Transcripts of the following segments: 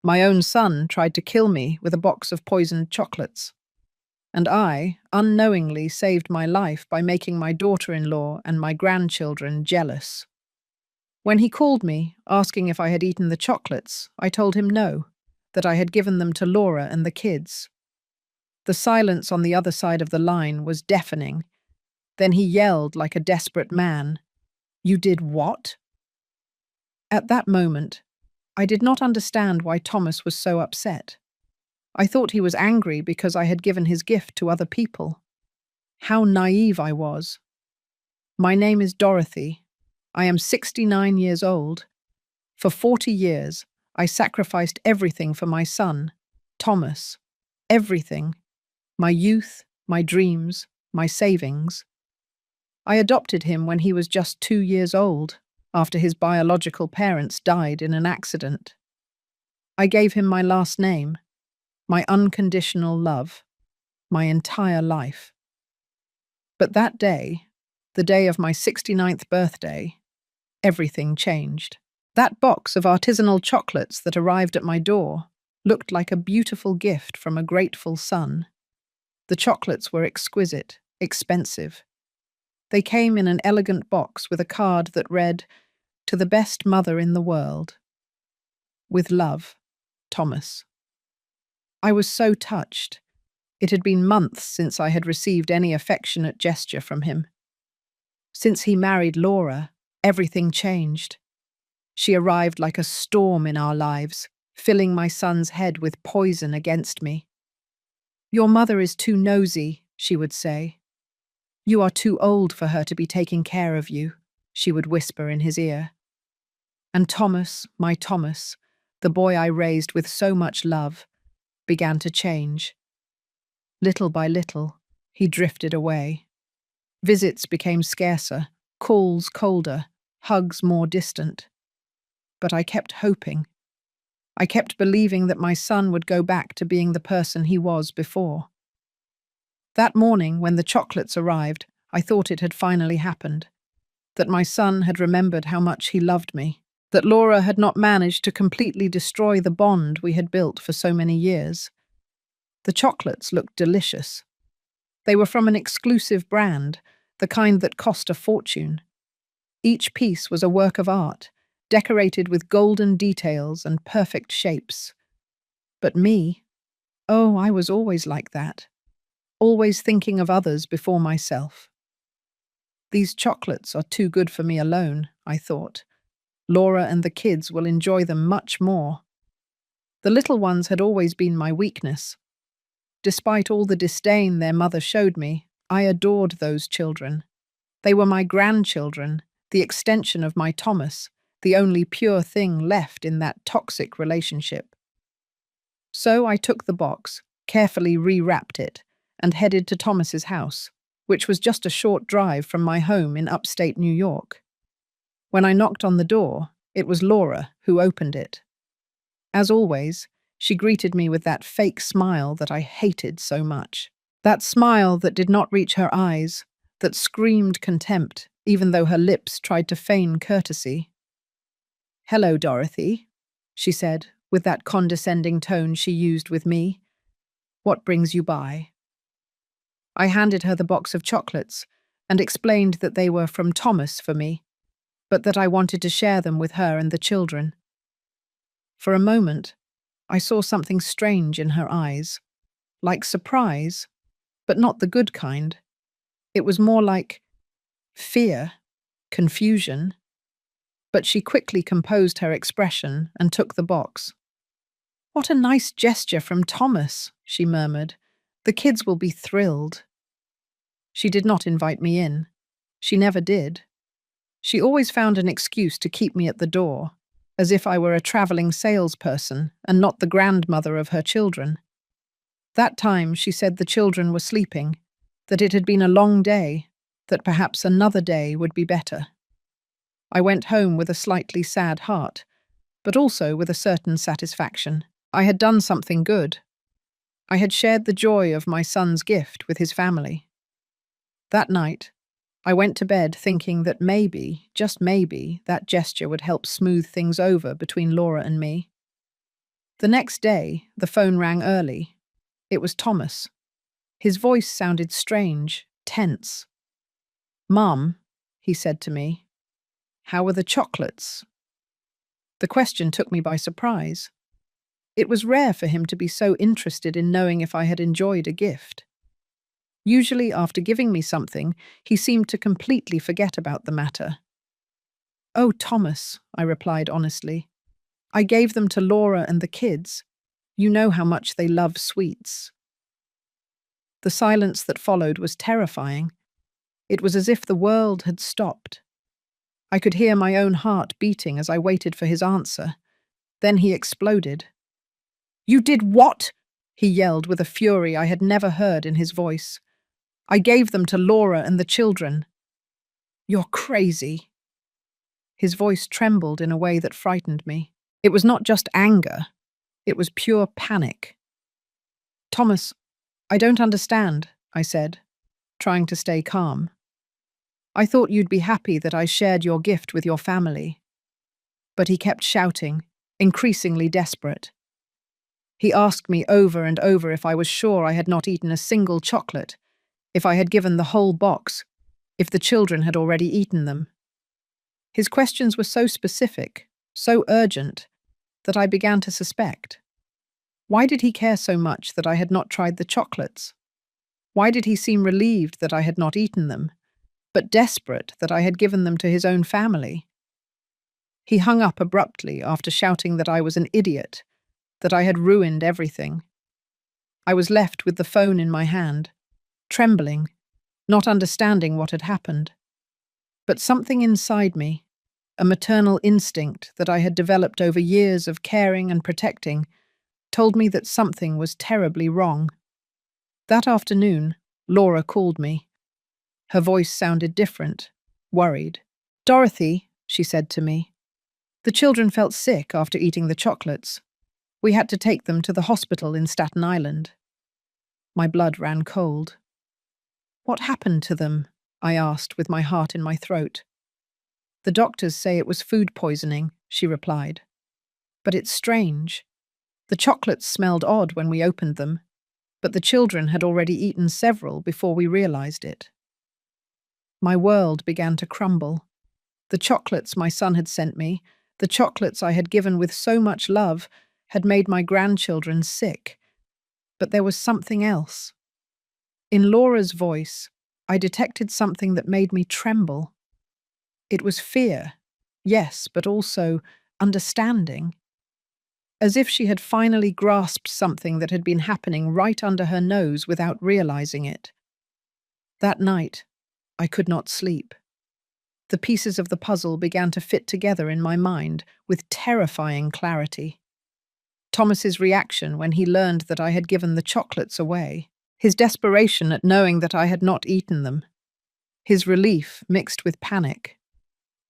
My own son tried to kill me with a box of poisoned chocolates. And I, unknowingly, saved my life by making my daughter-in-law and my grandchildren jealous. When he called me, asking if I had eaten the chocolates, I told him no, that I had given them to Laura and the kids. The silence on the other side of the line was deafening. Then he yelled like a desperate man, "You did what?" At that moment, I did not understand why Thomas was so upset. I thought he was angry because I had given his gift to other people. How naive I was. My name is Dorothy. I am 69 years old. For 40 years, I sacrificed everything for my son, Thomas. Everything. My youth, my dreams, my savings. I adopted him when he was just 2 years old, after his biological parents died in an accident. I gave him my last name, my unconditional love, my entire life. But that day, the day of my 69th birthday, everything changed. That box of artisanal chocolates that arrived at my door looked like a beautiful gift from a grateful son. The chocolates were exquisite, expensive. They came in an elegant box with a card that read, "To the best mother in the world. With love, Thomas." I was so touched. It had been months since I had received any affectionate gesture from him. Since he married Laura, everything changed. She arrived like a storm in our lives, filling my son's head with poison against me. "Your mother is too nosy," she would say. "You are too old for her to be taking care of you," she would whisper in his ear. And Thomas, my Thomas, the boy I raised with so much love, began to change. Little by little, he drifted away. Visits became scarcer, calls colder, hugs more distant. But I kept hoping. I kept believing that my son would go back to being the person he was before. That morning, when the chocolates arrived, I thought it had finally happened. That my son had remembered how much he loved me. That Laura had not managed to completely destroy the bond we had built for so many years. The chocolates looked delicious. They were from an exclusive brand, the kind that cost a fortune. Each piece was a work of art, decorated with golden details and perfect shapes. But me, oh, I was always like that. Always thinking of others before myself. These chocolates are too good for me alone, I thought. Laura and the kids will enjoy them much more. The little ones had always been my weakness. Despite all the disdain their mother showed me, I adored those children. They were my grandchildren, the extension of my Thomas, the only pure thing left in that toxic relationship. So I took the box, carefully rewrapped it, and headed to Thomas's house, which was just a short drive from my home in upstate New York. When I knocked on the door, it was Laura who opened it. As always, she greeted me with that fake smile that I hated so much. That smile that did not reach her eyes, that screamed contempt, even though her lips tried to feign courtesy. "Hello, Dorothy," she said, with that condescending tone she used with me. "What brings you by?" I handed her the box of chocolates and explained that they were from Thomas for me, but that I wanted to share them with her and the children. For a moment, I saw something strange in her eyes, like surprise, but not the good kind. It was more like fear, confusion. But she quickly composed her expression and took the box. "What a nice gesture from Thomas," she murmured. "The kids will be thrilled." She did not invite me in. She never did. She always found an excuse to keep me at the door, as if I were a traveling salesperson and not the grandmother of her children. That time she said the children were sleeping, that it had been a long day, that perhaps another day would be better. I went home with a slightly sad heart, but also with a certain satisfaction. I had done something good. I had shared the joy of my son's gift with his family. That night, I went to bed thinking that maybe, just maybe, that gesture would help smooth things over between Laura and me. The next day, the phone rang early. It was Thomas. His voice sounded strange, tense. "Mum," he said to me, "how were the chocolates?" The question took me by surprise. It was rare for him to be so interested in knowing if I had enjoyed a gift. Usually, after giving me something, he seemed to completely forget about the matter. "Oh, Thomas," I replied honestly. "I gave them to Laura and the kids. You know how much they love sweets." The silence that followed was terrifying. It was as if the world had stopped. I could hear my own heart beating as I waited for his answer. Then he exploded. "You did what?" he yelled with a fury I had never heard in his voice. "I gave them to Laura and the children." "You're crazy." His voice trembled in a way that frightened me. It was not just anger. It was pure panic. "Thomas, I don't understand," I said, trying to stay calm. "I thought you'd be happy that I shared your gift with your family." But he kept shouting, increasingly desperate. He asked me over and over if I was sure I had not eaten a single chocolate, if I had given the whole box, if the children had already eaten them. His questions were so specific, so urgent, that I began to suspect. Why did he care so much that I had not tried the chocolates? Why did he seem relieved that I had not eaten them, but desperate that I had given them to his own family? He hung up abruptly after shouting that I was an idiot, that I had ruined everything. I was left with the phone in my hand, trembling, not understanding what had happened. But something inside me, a maternal instinct that I had developed over years of caring and protecting, told me that something was terribly wrong. That afternoon, Laura called me. Her voice sounded different, worried. "Dorothy," she said to me, "the children felt sick after eating the chocolates. We had to take them to the hospital in Staten Island." My blood ran cold. "What happened to them?" I asked with my heart in my throat. "The doctors say it was food poisoning," she replied. "But it's strange. The chocolates smelled odd when we opened them, but the children had already eaten several before we realized it." My world began to crumble. The chocolates my son had sent me, the chocolates I had given with so much love, had made my grandchildren sick. But there was something else. In Laura's voice, I detected something that made me tremble. It was fear, yes, but also understanding. As if she had finally grasped something that had been happening right under her nose without realizing it. That night, I could not sleep. The pieces of the puzzle began to fit together in my mind with terrifying clarity. Thomas's reaction when he learned that I had given the chocolates away, his desperation at knowing that I had not eaten them, his relief mixed with panic,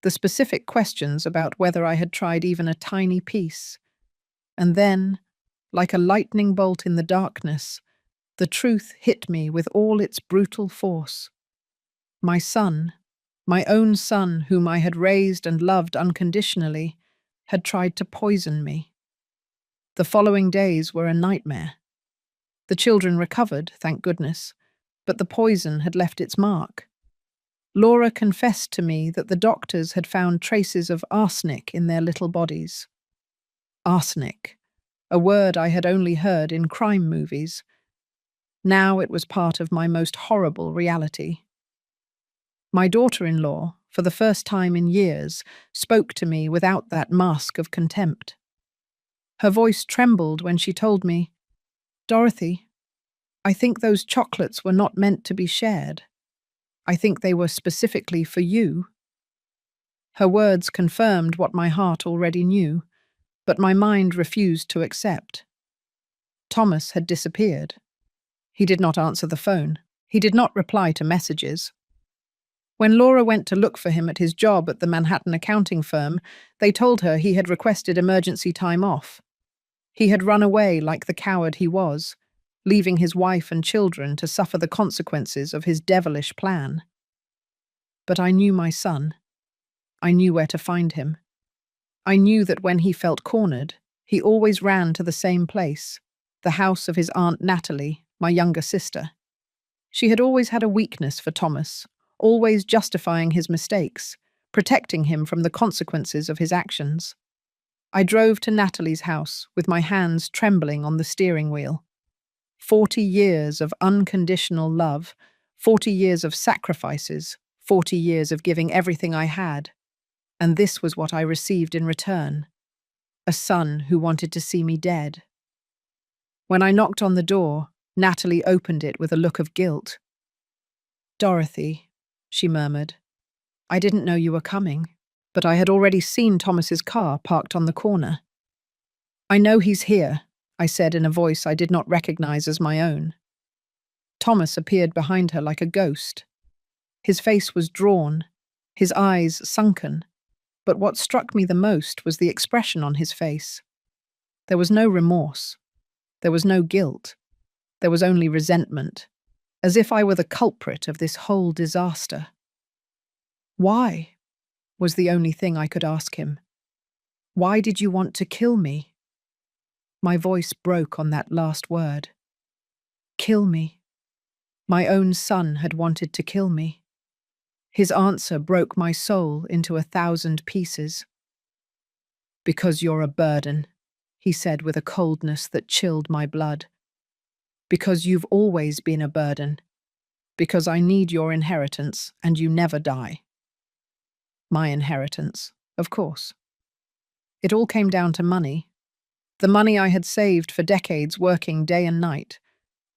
the specific questions about whether I had tried even a tiny piece. And then, like a lightning bolt in the darkness, the truth hit me with all its brutal force. My son, my own son whom I had raised and loved unconditionally, had tried to poison me. The following days were a nightmare. The children recovered, thank goodness, but the poison had left its mark. Laura confessed to me that the doctors had found traces of arsenic in their little bodies. Arsenic, a word I had only heard in crime movies. Now it was part of my most horrible reality. My daughter-in-law, for the first time in years, spoke to me without that mask of contempt. Her voice trembled when she told me, "Dorothy, I think those chocolates were not meant to be shared. I think they were specifically for you." Her words confirmed what my heart already knew, but my mind refused to accept. Thomas had disappeared. He did not answer the phone. He did not reply to messages. When Laura went to look for him at his job at the Manhattan accounting firm, they told her he had requested emergency time off. He had run away like the coward he was, leaving his wife and children to suffer the consequences of his devilish plan. But I knew my son. I knew where to find him. I knew that when he felt cornered, He always ran to the same place, the house of his Aunt Natalie, my younger sister. She had always had a weakness for Thomas, always justifying his mistakes, protecting him from the consequences of his actions. I drove to Natalie's house with my hands trembling on the steering wheel. 40 years of unconditional love, 40 years of sacrifices, 40 years of giving everything I had. And this was what I received in return: a son who wanted to see me dead. When I knocked on the door, Natalie opened it with a look of guilt. "Dorothy," she murmured, "I didn't know you were coming, but I had already seen Thomas's car parked on the corner." "I know he's here," I said in a voice I did not recognize as my own. Thomas appeared behind her like a ghost. His face was drawn, his eyes sunken, but what struck me the most was the expression on his face. There was no remorse. There was no guilt. There was only resentment, as if I were the culprit of this whole disaster. "Why?" was the only thing I could ask him. "Why did you want to kill me?" My voice broke on that last word. Kill me. My own son had wanted to kill me. His answer broke my soul into 1,000 pieces. "Because you're a burden," he said with a coldness that chilled my blood. "Because you've always been a burden. Because I need your inheritance and you never die." My inheritance, of course. It all came down to money. The money I had saved for decades working day and night.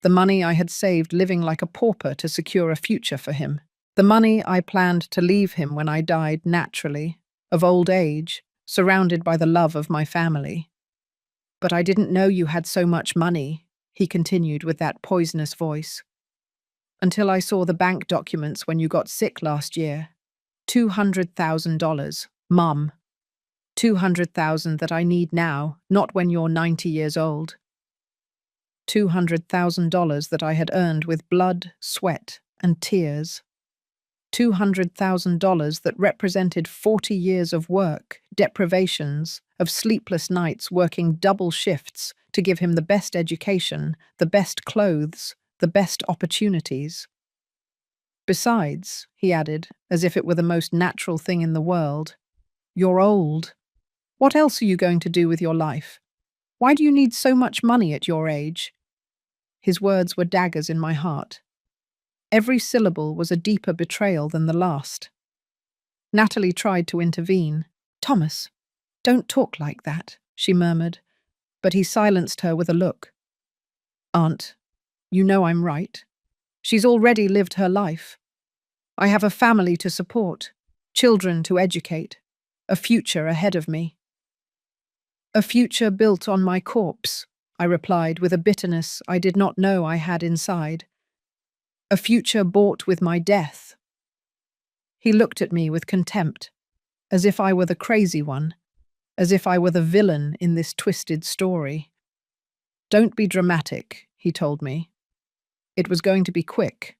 The money I had saved living like a pauper to secure a future for him. The money I planned to leave him when I died naturally, of old age, surrounded by the love of my family. "But I didn't know you had so much money," he continued with that poisonous voice. "Until I saw the bank documents when you got sick last year. $200,000, Mum. 200,000 that I need now, not when you're 90 years old. $200,000 that I had earned with blood, sweat, and tears. $200,000 that represented 40 years of work, deprivations, of sleepless nights working double shifts to give him the best education, the best clothes, the best opportunities. Besides," he added, as if it were the most natural thing in the world, "you're old. What else are you going to do with your life? Why do you need so much money at your age?" His words were daggers in my heart. Every syllable was a deeper betrayal than the last. Natalie tried to intervene. "Thomas, don't talk like that," she murmured, but he silenced her with a look. "Aunt, you know I'm right. She's already lived her life. I have a family to support, children to educate, a future ahead of me." "A future built on my corpse," I replied with a bitterness I did not know I had inside. "A future bought with my death." He looked at me with contempt, as if I were the crazy one, as if I were the villain in this twisted story. "Don't be dramatic," he told me. It was going to be quick.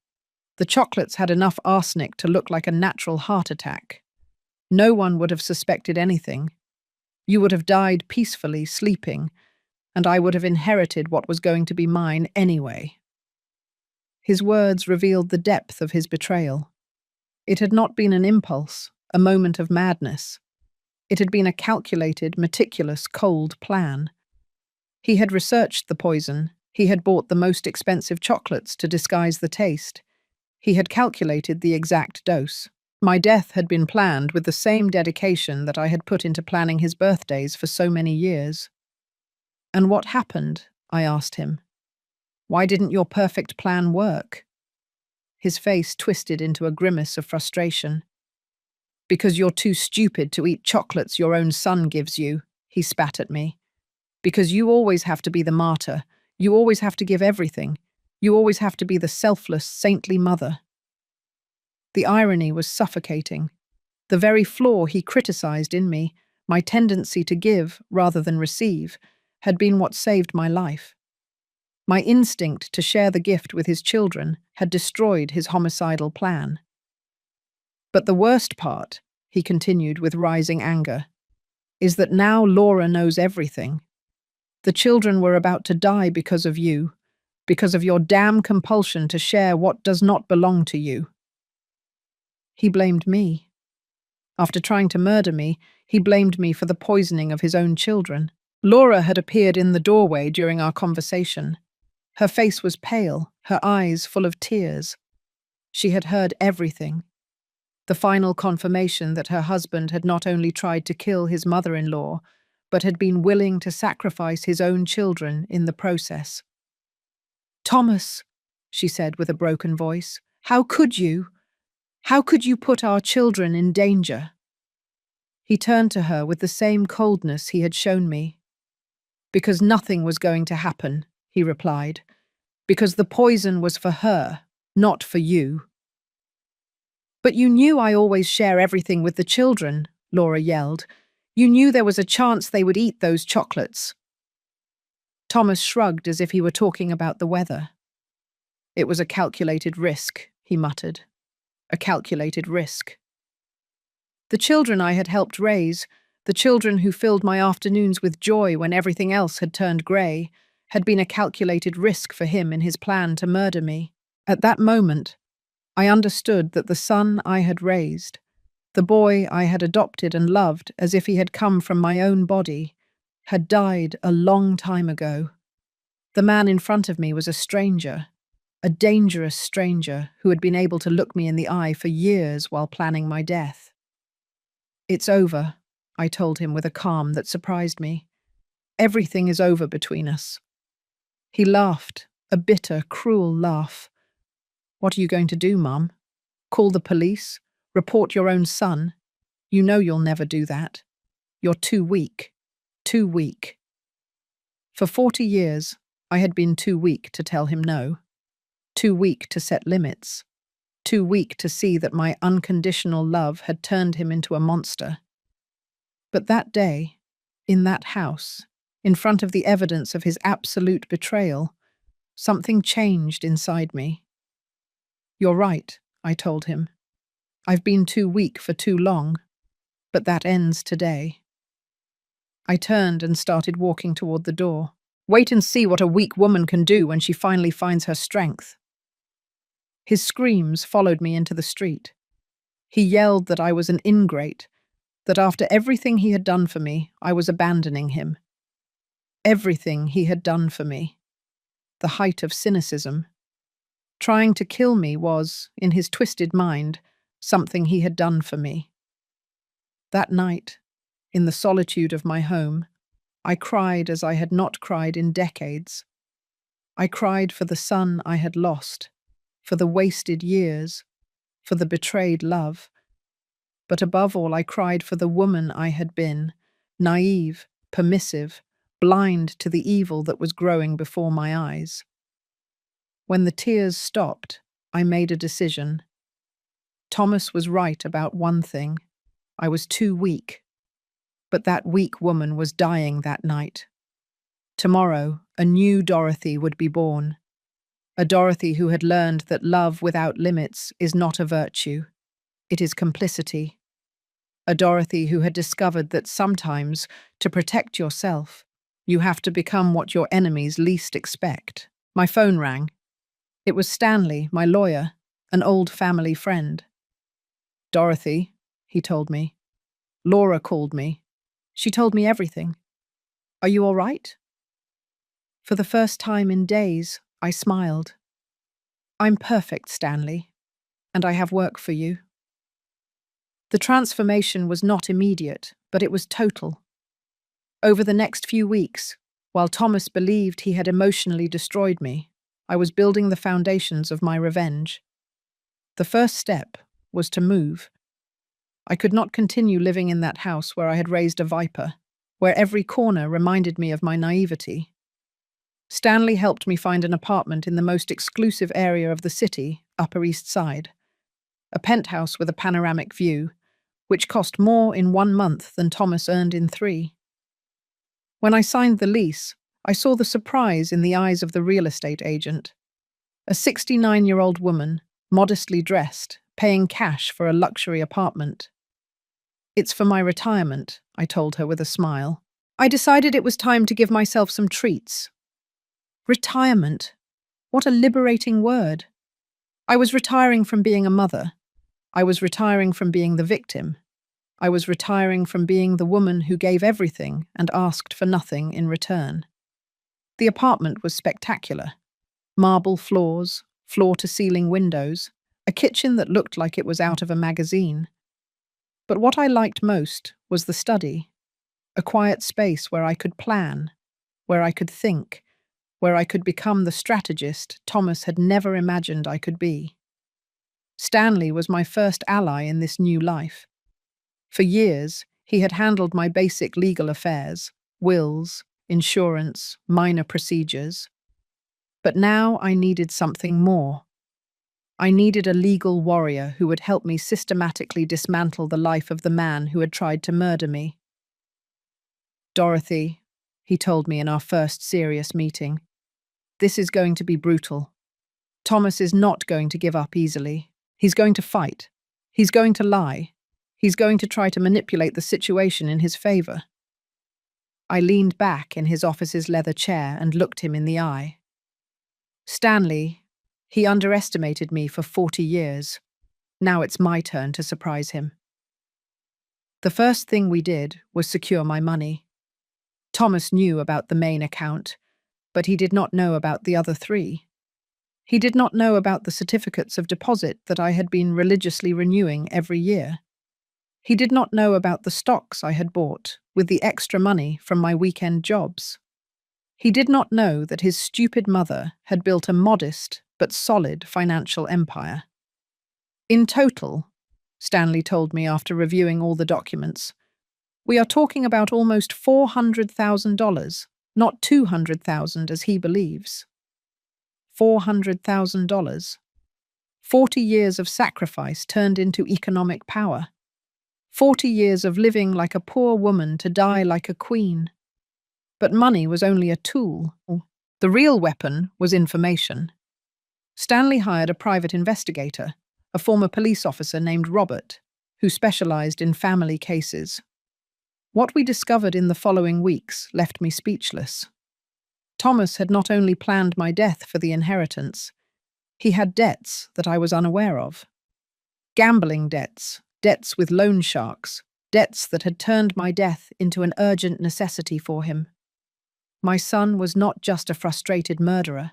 The chocolates had enough arsenic to look like a natural heart attack. No one would have suspected anything. You would have died peacefully, sleeping, and I would have inherited what was going to be mine anyway. His words revealed the depth of his betrayal. It had not been an impulse, a moment of madness. It had been a calculated, meticulous, cold plan. He had researched the poison. He had bought the most expensive chocolates to disguise the taste. He had calculated the exact dose. My death had been planned with the same dedication that I had put into planning his birthdays for so many years. "And what happened?" I asked him. "Why didn't your perfect plan work?" His face twisted into a grimace of frustration. "Because you're too stupid to eat chocolates your own son gives you," he spat at me. "Because you always have to be the martyr. You always have to give everything. You always have to be the selfless, saintly mother." The irony was suffocating. The very flaw he criticized in me, my tendency to give rather than receive, had been what saved my life. My instinct to share the gift with his children had destroyed his homicidal plan. "But the worst part," he continued with rising anger, "is that now Laura knows everything. The children were about to die because of you, because of your damn compulsion to share what does not belong to you. He blamed me. After trying to murder me, he blamed me for the poisoning of his own children. Laura had appeared in the doorway during our conversation. Her face was pale, her eyes full of tears. She had heard everything. The final confirmation that her husband had not only tried to kill his mother-in-law, but had been willing to sacrifice his own children in the process. "Thomas," she said with a broken voice, "how could you? How could you put our children in danger?" He turned to her with the same coldness he had shown me. "Because nothing was going to happen," he replied. "Because the poison was for her, not for you." "But you knew I always share everything with the children," Laura yelled. "You knew there was a chance they would eat those chocolates." Thomas shrugged as if he were talking about the weather. "It was a calculated risk," he muttered. "A calculated risk." The children I had helped raise, the children who filled my afternoons with joy when everything else had turned grey, had been a calculated risk for him in his plan to murder me. At that moment, I understood that the son I had raised, the boy I had adopted and loved as if he had come from my own body, had died a long time ago. The man in front of me was a stranger, a dangerous stranger who had been able to look me in the eye for years while planning my death. "It's over," I told him with a calm that surprised me. "Everything is over between us." He laughed, a bitter, cruel laugh. "What are you going to do, Mum? Call the police? Report your own son? You know you'll never do that. You're too weak. Too weak." For 40 years, I had been too weak to tell him no. Too weak to set limits. Too weak to see that my unconditional love had turned him into a monster. But that day, in that house, in front of the evidence of his absolute betrayal, something changed inside me. "You're right," I told him. "I've been too weak for too long, but that ends today." I turned and started walking toward the door. "Wait and see what a weak woman can do when she finally finds her strength." His screams followed me into the street. He yelled that I was an ingrate, that after everything he had done for me, I was abandoning him. Everything he had done for me. The height of cynicism. Trying to kill me was, in his twisted mind, something he had done for me. That night, in the solitude of my home, I cried as I had not cried in decades. I cried for the son I had lost, for the wasted years, for the betrayed love. But above all, I cried for the woman I had been, naive, permissive, blind to the evil that was growing before my eyes. When the tears stopped, I made a decision. Thomas was right about one thing. I was too weak. But that weak woman was dying that night. Tomorrow, a new Dorothy would be born. A Dorothy who had learned that love without limits is not a virtue. It is complicity. A Dorothy who had discovered that sometimes, to protect yourself, you have to become what your enemies least expect. My phone rang. It was Stanley, my lawyer, an old family friend. "Dorothy," he told me. "Laura called me. She told me everything. Are you all right?" For the first time in days, I smiled. "I'm perfect, Stanley, and I have work for you." The transformation was not immediate, but it was total. Over the next few weeks, while Thomas believed he had emotionally destroyed me, I was building the foundations of my revenge. The first step was to move. I could not continue living in that house where I had raised a viper, where every corner reminded me of my naivety. Stanley helped me find an apartment in the most exclusive area of the city, Upper East Side. A penthouse with a panoramic view, which cost more in 1 month than Thomas earned in 3. When I signed the lease, I saw the surprise in the eyes of the real estate agent. A 69-year-old woman, modestly dressed, paying cash for a luxury apartment. "It's for my retirement," I told her with a smile. I decided it was time to give myself some treats. Retirement. What a liberating word. I was retiring from being a mother. I was retiring from being the victim. I was retiring from being the woman who gave everything and asked for nothing in return. The apartment was spectacular. Marble floors, floor-to-ceiling windows, a kitchen that looked like it was out of a magazine. But what I liked most was the study, a quiet space where I could plan, where I could think, where I could become the strategist Thomas had never imagined I could be. Stanley was my first ally in this new life. For years, he had handled my basic legal affairs, wills, insurance, minor procedures. But now I needed something more. I needed a legal warrior who would help me systematically dismantle the life of the man who had tried to murder me. Dorothy, he told me in our first serious meeting, this is going to be brutal. Thomas is not going to give up easily. He's going to fight. He's going to lie. He's going to try to manipulate the situation in his favor. I leaned back in his office's leather chair and looked him in the eye. Stanley, he underestimated me for 40 years. Now it's my turn to surprise him. The first thing we did was secure my money. Thomas knew about the main account, but he did not know about the other three. He did not know about the certificates of deposit that I had been religiously renewing every year. He did not know about the stocks I had bought with the extra money from my weekend jobs. He did not know that his stupid mother had built a modest but solid financial empire. In total, Stanley told me after reviewing all the documents, we are talking about almost $400,000, not $200,000 as he believes. $400,000. 40 years of sacrifice turned into economic power. 40 years of living like a poor woman to die like a queen. But money was only a tool. The real weapon was information. Stanley hired a private investigator, a former police officer named Robert, who specialized in family cases. What we discovered in the following weeks left me speechless. Thomas had not only planned my death for the inheritance, he had debts that I was unaware of. Gambling debts, debts with loan sharks, debts that had turned my death into an urgent necessity for him. My son was not just a frustrated murderer.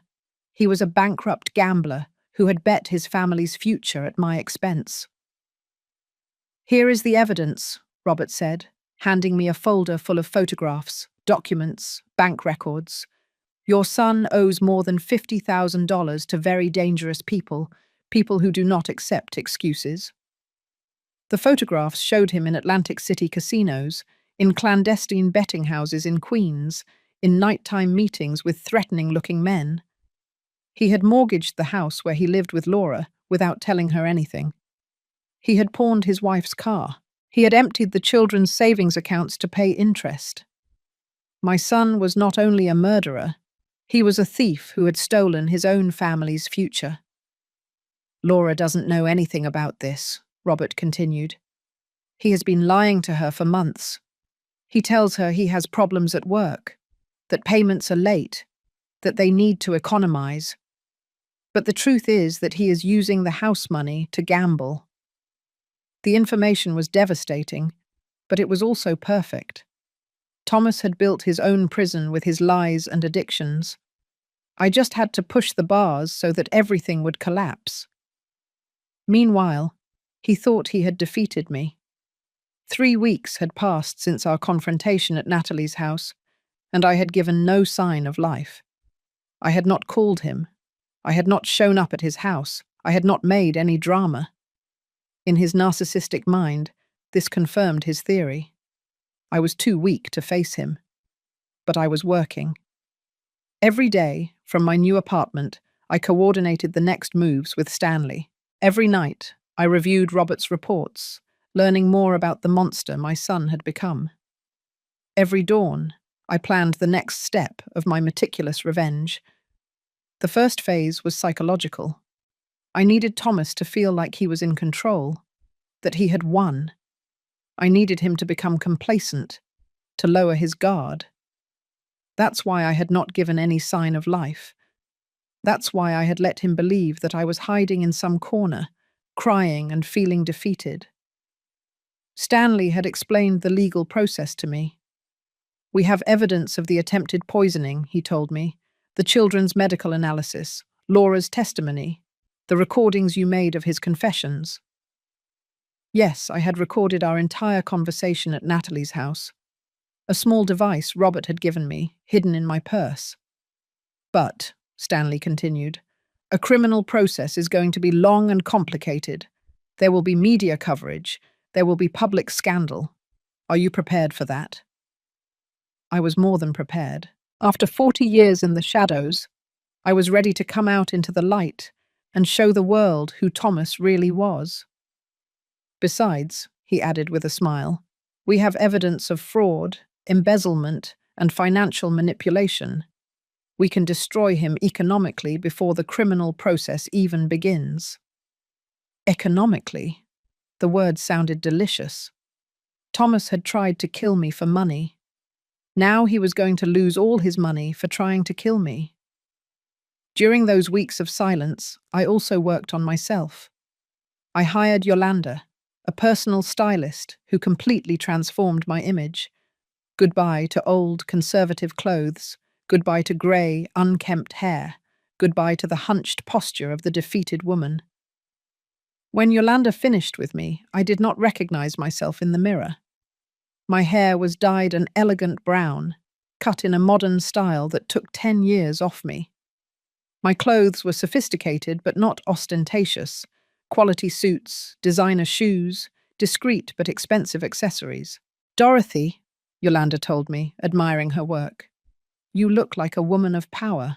He was a bankrupt gambler who had bet his family's future at my expense. Here is the evidence, Robert said, handing me a folder full of photographs, documents, bank records. Your son owes more than $50,000 to very dangerous people, people who do not accept excuses. The photographs showed him in Atlantic City casinos, in clandestine betting houses in Queens, in nighttime meetings with threatening-looking men. He had mortgaged the house where he lived with Laura without telling her anything. He had pawned his wife's car. He had emptied the children's savings accounts to pay interest. My son was not only a murderer, he was a thief who had stolen his own family's future. Laura doesn't know anything about this, Robert continued. He has been lying to her for months. He tells her he has problems at work, that payments are late, that they need to economize. But the truth is that he is using the house money to gamble. The information was devastating, but it was also perfect. Thomas had built his own prison with his lies and addictions. I just had to push the bars so that everything would collapse. Meanwhile, he thought he had defeated me. 3 weeks had passed since our confrontation at Natalie's house, and I had given no sign of life. I had not called him. I had not shown up at his house. I had not made any drama. In his narcissistic mind, this confirmed his theory. I was too weak to face him. But I was working. Every day, from my new apartment, I coordinated the next moves with Stanley. Every night, I reviewed Robert's reports, learning more about the monster my son had become. Every dawn, I planned the next step of my meticulous revenge. The first phase was psychological. I needed Thomas to feel like he was in control, that he had won. I needed him to become complacent, to lower his guard. That's why I had not given any sign of life. That's why I had let him believe that I was hiding in some corner, crying and feeling defeated. Stanley had explained the legal process to me. We have evidence of the attempted poisoning, he told me, the children's medical analysis, Laura's testimony, the recordings you made of his confessions. Yes, I had recorded our entire conversation at Natalie's house. A small device Robert had given me, hidden in my purse. But, Stanley continued, a criminal process is going to be long and complicated. There will be media coverage. There will be public scandal. Are you prepared for that? I was more than prepared. After 40 years in the shadows, I was ready to come out into the light and show the world who Thomas really was. Besides, he added with a smile, we have evidence of fraud, embezzlement, and financial manipulation. We can destroy him economically before the criminal process even begins. Economically? The word sounded delicious. Thomas had tried to kill me for money. Now he was going to lose all his money for trying to kill me. During those weeks of silence, I also worked on myself. I hired Yolanda, a personal stylist who completely transformed my image. Goodbye to old, conservative clothes. Goodbye to grey, unkempt hair. Goodbye to the hunched posture of the defeated woman. When Yolanda finished with me, I did not recognize myself in the mirror. My hair was dyed an elegant brown, cut in a modern style that took 10 years off me. My clothes were sophisticated but not ostentatious. Quality suits, designer shoes, discreet but expensive accessories. Dorothy, Yolanda told me, admiring her work, you look like a woman of power.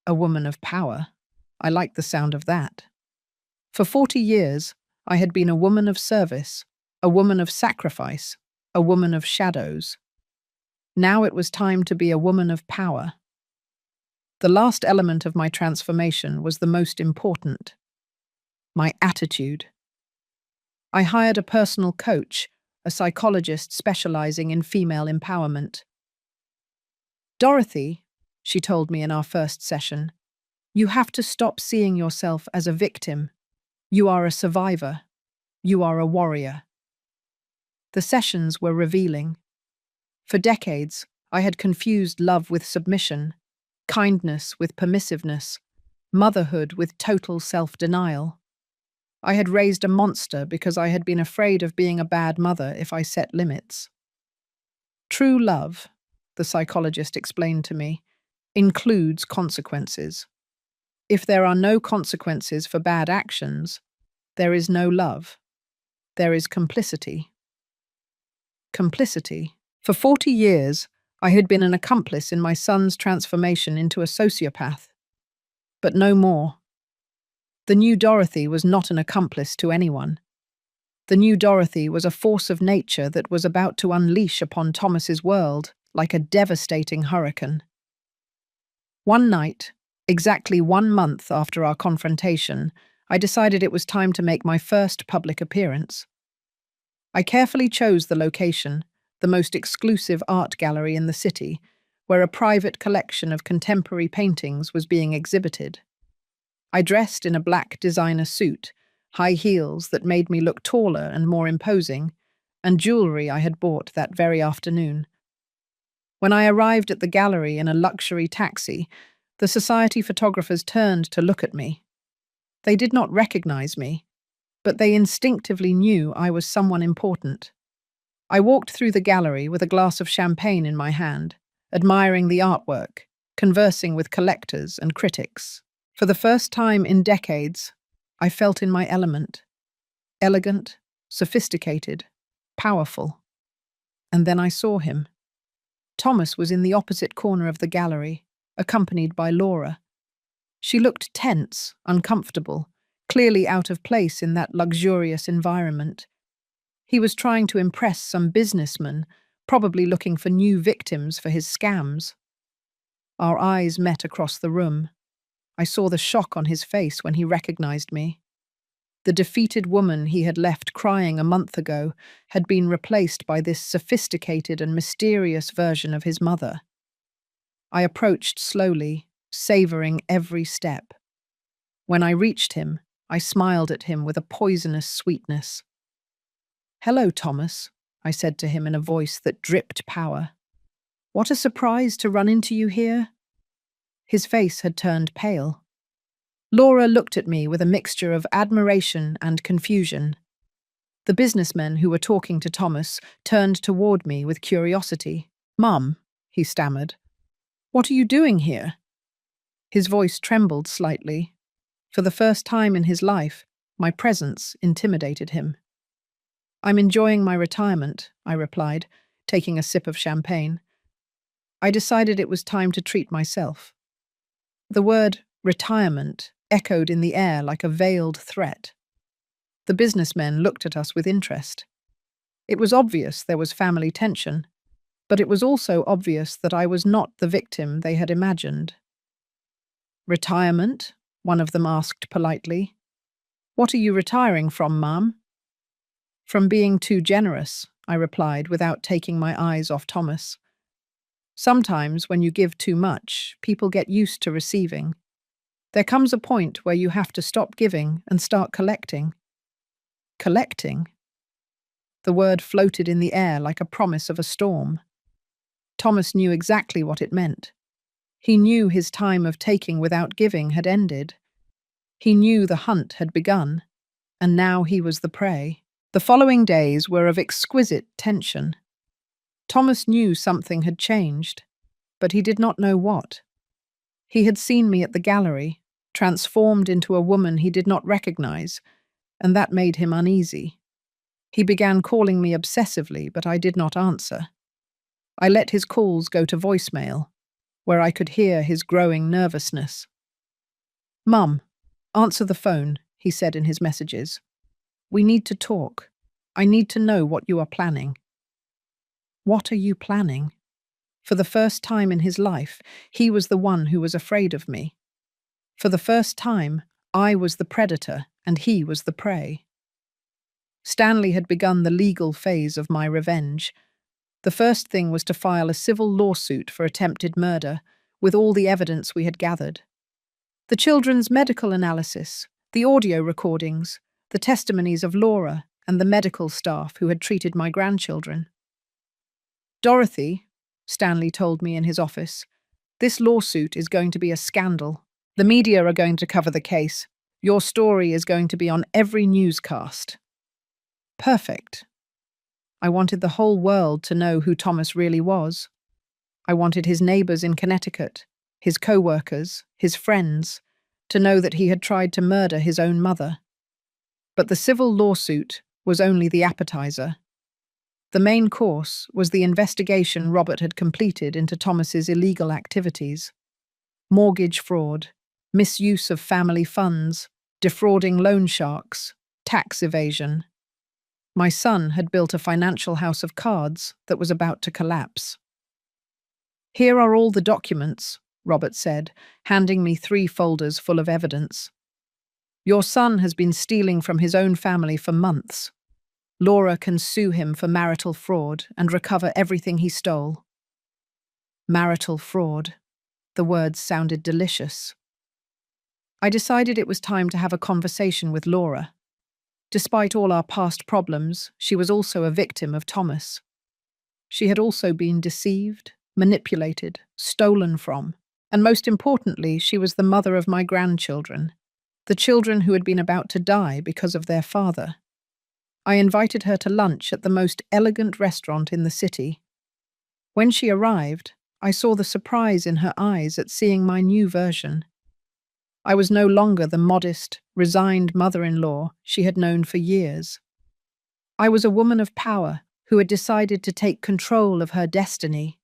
A woman of power? I liked the sound of that. For 40 years, I had been a woman of service, a woman of sacrifice, a woman of shadows. Now it was time to be a woman of power. The last element of my transformation was the most important. My attitude. I hired a personal coach, a psychologist specializing in female empowerment. Dorothy, she told me in our first session, you have to stop seeing yourself as a victim. You are a survivor. You are a warrior. The sessions were revealing. For decades, I had confused love with submission, kindness with permissiveness, motherhood with total self-denial. I had raised a monster because I had been afraid of being a bad mother if I set limits. True love, the psychologist explained to me, includes consequences. If there are no consequences for bad actions, there is no love. There is complicity. Complicity. For 40 years, I had been an accomplice in my son's transformation into a sociopath. But no more. The new Dorothy was not an accomplice to anyone. The new Dorothy was a force of nature that was about to unleash upon Thomas's world like a devastating hurricane. One night, exactly 1 month after our confrontation, I decided it was time to make my first public appearance. I carefully chose the location, the most exclusive art gallery in the city, where a private collection of contemporary paintings was being exhibited. I dressed in a black designer suit, high heels that made me look taller and more imposing, and jewelry I had bought that very afternoon. When I arrived at the gallery in a luxury taxi, the society photographers turned to look at me. They did not recognize me, but they instinctively knew I was someone important. I walked through the gallery with a glass of champagne in my hand, admiring the artwork, conversing with collectors and critics. For the first time in decades, I felt in my element. Elegant, sophisticated, powerful. And then I saw him. Thomas was in the opposite corner of the gallery, accompanied by Laura. She looked tense, uncomfortable, clearly out of place in that luxurious environment. He was trying to impress some businessman, probably looking for new victims for his scams. Our eyes met across the room. I saw the shock on his face when he recognized me. The defeated woman he had left crying a month ago had been replaced by this sophisticated and mysterious version of his mother. I approached slowly, savoring every step. When I reached him, I smiled at him with a poisonous sweetness. "Hello, Thomas," I said to him in a voice that dripped power. "What a surprise to run into you here." His face had turned pale. Laura looked at me with a mixture of admiration and confusion. The businessmen who were talking to Thomas turned toward me with curiosity. "Mum," he stammered, "what are you doing here?" His voice trembled slightly. For the first time in his life, my presence intimidated him. "I'm enjoying my retirement," I replied, taking a sip of champagne. I decided it was time to treat myself. The word retirement echoed in the air like a veiled threat. The businessmen looked at us with interest. It was obvious there was family tension, but it was also obvious that I was not the victim they had imagined. "Retirement?" one of them asked politely. "What are you retiring from, ma'am?" "From being too generous," I replied without taking my eyes off Thomas. "Sometimes when you give too much, people get used to receiving. There comes a point where you have to stop giving and start collecting." "Collecting?" The word floated in the air like a promise of a storm. Thomas knew exactly what it meant. He knew his time of taking without giving had ended. He knew the hunt had begun, and now he was the prey. The following days were of exquisite tension. Thomas knew something had changed, but he did not know what. He had seen me at the gallery, transformed into a woman he did not recognize, and that made him uneasy. He began calling me obsessively, but I did not answer. I let his calls go to voicemail, where I could hear his growing nervousness. "Mum, answer the phone," he said in his messages. "We need to talk. I need to know what you are planning." What are you planning? For the first time in his life, he was the one who was afraid of me. For the first time, I was the predator and he was the prey. Stanley had begun the legal phase of my revenge. The first thing was to file a civil lawsuit for attempted murder, with all the evidence we had gathered. The children's medical analysis, the audio recordings, the testimonies of Laura and the medical staff who had treated my grandchildren. "Dorothy," Stanley told me in his office, "this lawsuit is going to be a scandal. The media are going to cover the case. Your story is going to be on every newscast." Perfect. I wanted the whole world to know who Thomas really was. I wanted his neighbors in Connecticut, his co-workers, his friends, to know that he had tried to murder his own mother. But the civil lawsuit was only the appetizer. The main course was the investigation Robert had completed into Thomas's illegal activities. Mortgage fraud, misuse of family funds, defrauding loan sharks, tax evasion. My son had built a financial house of cards that was about to collapse. "Here are all the documents," Robert said, handing me 3 folders full of evidence. "Your son has been stealing from his own family for months. Laura can sue him for marital fraud and recover everything he stole." Marital fraud. The words sounded delicious. I decided it was time to have a conversation with Laura. Despite all our past problems, she was also a victim of Thomas. She had also been deceived, manipulated, stolen from, and most importantly, she was the mother of my grandchildren, the children who had been about to die because of their father. I invited her to lunch at the most elegant restaurant in the city. When she arrived, I saw the surprise in her eyes at seeing my new version. I was no longer the modest, resigned mother-in-law she had known for years. I was a woman of power who had decided to take control of her destiny.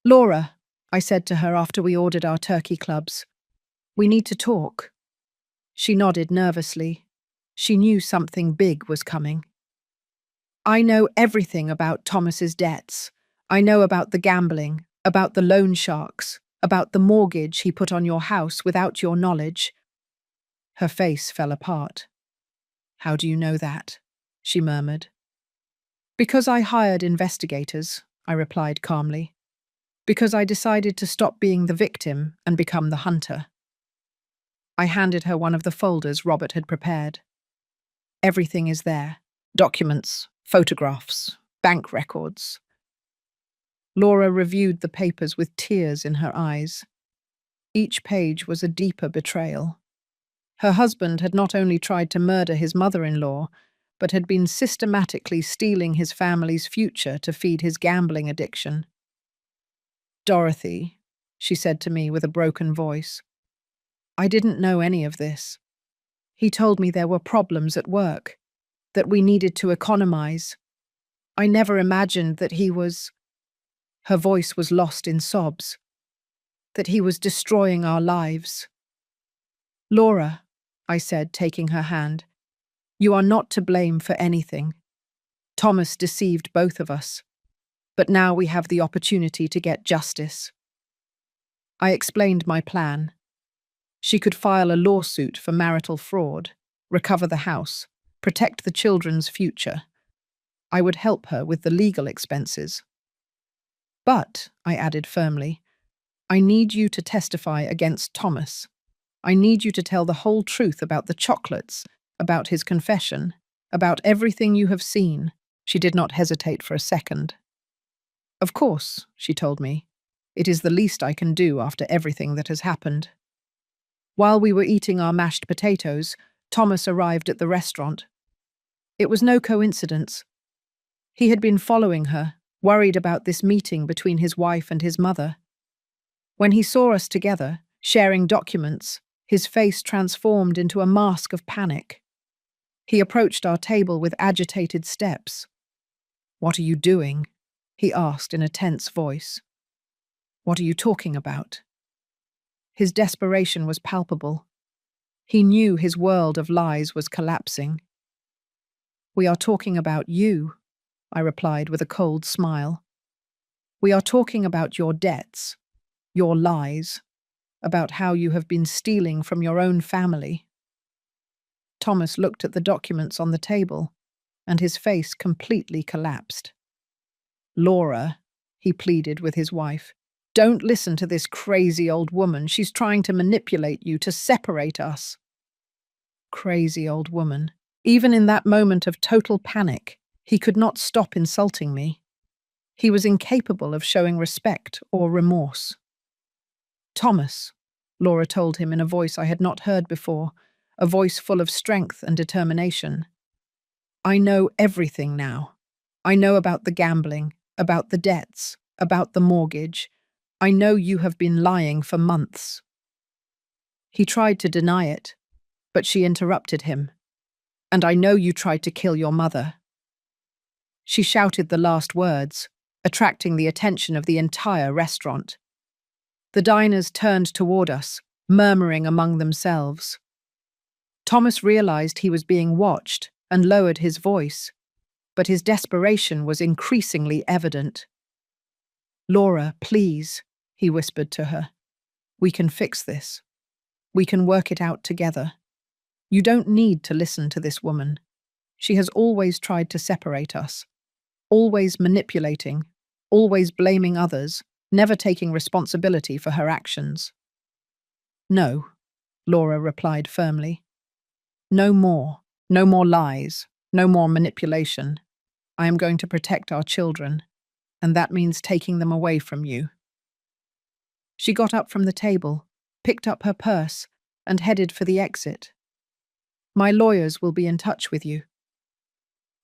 "Laura," I said to her after we ordered our turkey clubs, "we need to talk." She nodded nervously. She knew something big was coming. "I know everything about Thomas's debts. I know about the gambling, about the loan sharks, about the mortgage he put on your house without your knowledge." Her face fell apart. How do you know that? She murmured. Because I hired investigators, I replied calmly. Because I decided to stop being the victim and become the hunter. I handed her one of the folders Robert had prepared. Everything is there. Documents, photographs, bank records. Laura reviewed the papers with tears in her eyes. Each page was a deeper betrayal. Her husband had not only tried to murder his mother-in-law, but had been systematically stealing his family's future to feed his gambling addiction. Dorothy, she said to me with a broken voice, I didn't know any of this. He told me there were problems at work, that we needed to economize. I never imagined that he was… Her voice was lost in sobs. That he was destroying our lives. Laura, I said, taking her hand, you are not to blame for anything. Thomas deceived both of us, but now we have the opportunity to get justice. I explained my plan. She could file a lawsuit for marital fraud, recover the house, protect the children's future. I would help her with the legal expenses. But, I added firmly, I need you to testify against Thomas. I need you to tell the whole truth about the chocolates, about his confession, about everything you have seen. She did not hesitate for a second. Of course, she told me. It is the least I can do after everything that has happened. While we were eating our mashed potatoes, Thomas arrived at the restaurant. It was no coincidence. He had been following her, worried about this meeting between his wife and his mother. When he saw us together, sharing documents, his face transformed into a mask of panic. He approached our table with agitated steps. What are you doing? He asked in a tense voice. What are you talking about? His desperation was palpable. He knew his world of lies was collapsing. We are talking about you, I replied with a cold smile. We are talking about your debts, your lies, about how you have been stealing from your own family. Thomas looked at the documents on the table, and his face completely collapsed. Laura, he pleaded with his wife, don't listen to this crazy old woman. She's trying to manipulate you, to separate us. Crazy old woman. Even in that moment of total panic, he could not stop insulting me. He was incapable of showing respect or remorse. Thomas, Laura told him in a voice I had not heard before, a voice full of strength and determination. I know everything now. I know about the gambling, about the debts, about the mortgage. I know you have been lying for months. He tried to deny it, but she interrupted him. And I know you tried to kill your mother. She shouted the last words, attracting the attention of the entire restaurant. The diners turned toward us, murmuring among themselves. Thomas realized he was being watched and lowered his voice, but his desperation was increasingly evident. Laura, please, he whispered to her. We can fix this. We can work it out together. You don't need to listen to this woman. She has always tried to separate us, always manipulating, always blaming others, never taking responsibility for her actions. No, Laura replied firmly. No more lies, no more manipulation. I am going to protect our children, and that means taking them away from you. She got up from the table, picked up her purse, and headed for the exit. My lawyers will be in touch with you.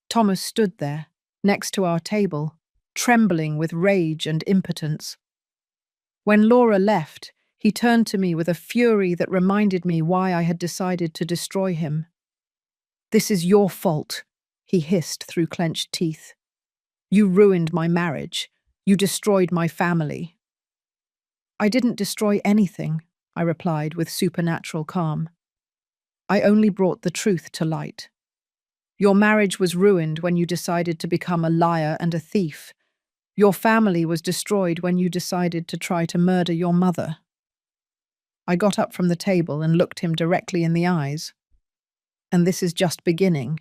Thomas stood there, next to our table, trembling with rage and impotence. When Laura left, he turned to me with a fury that reminded me why I had decided to destroy him. This is your fault, he hissed through clenched teeth. You ruined my marriage. You destroyed my family. I didn't destroy anything, I replied with supernatural calm. I only brought the truth to light. Your marriage was ruined when you decided to become a liar and a thief. Your family was destroyed when you decided to try to murder your mother. I got up from the table and looked him directly in the eyes. And this is just beginning.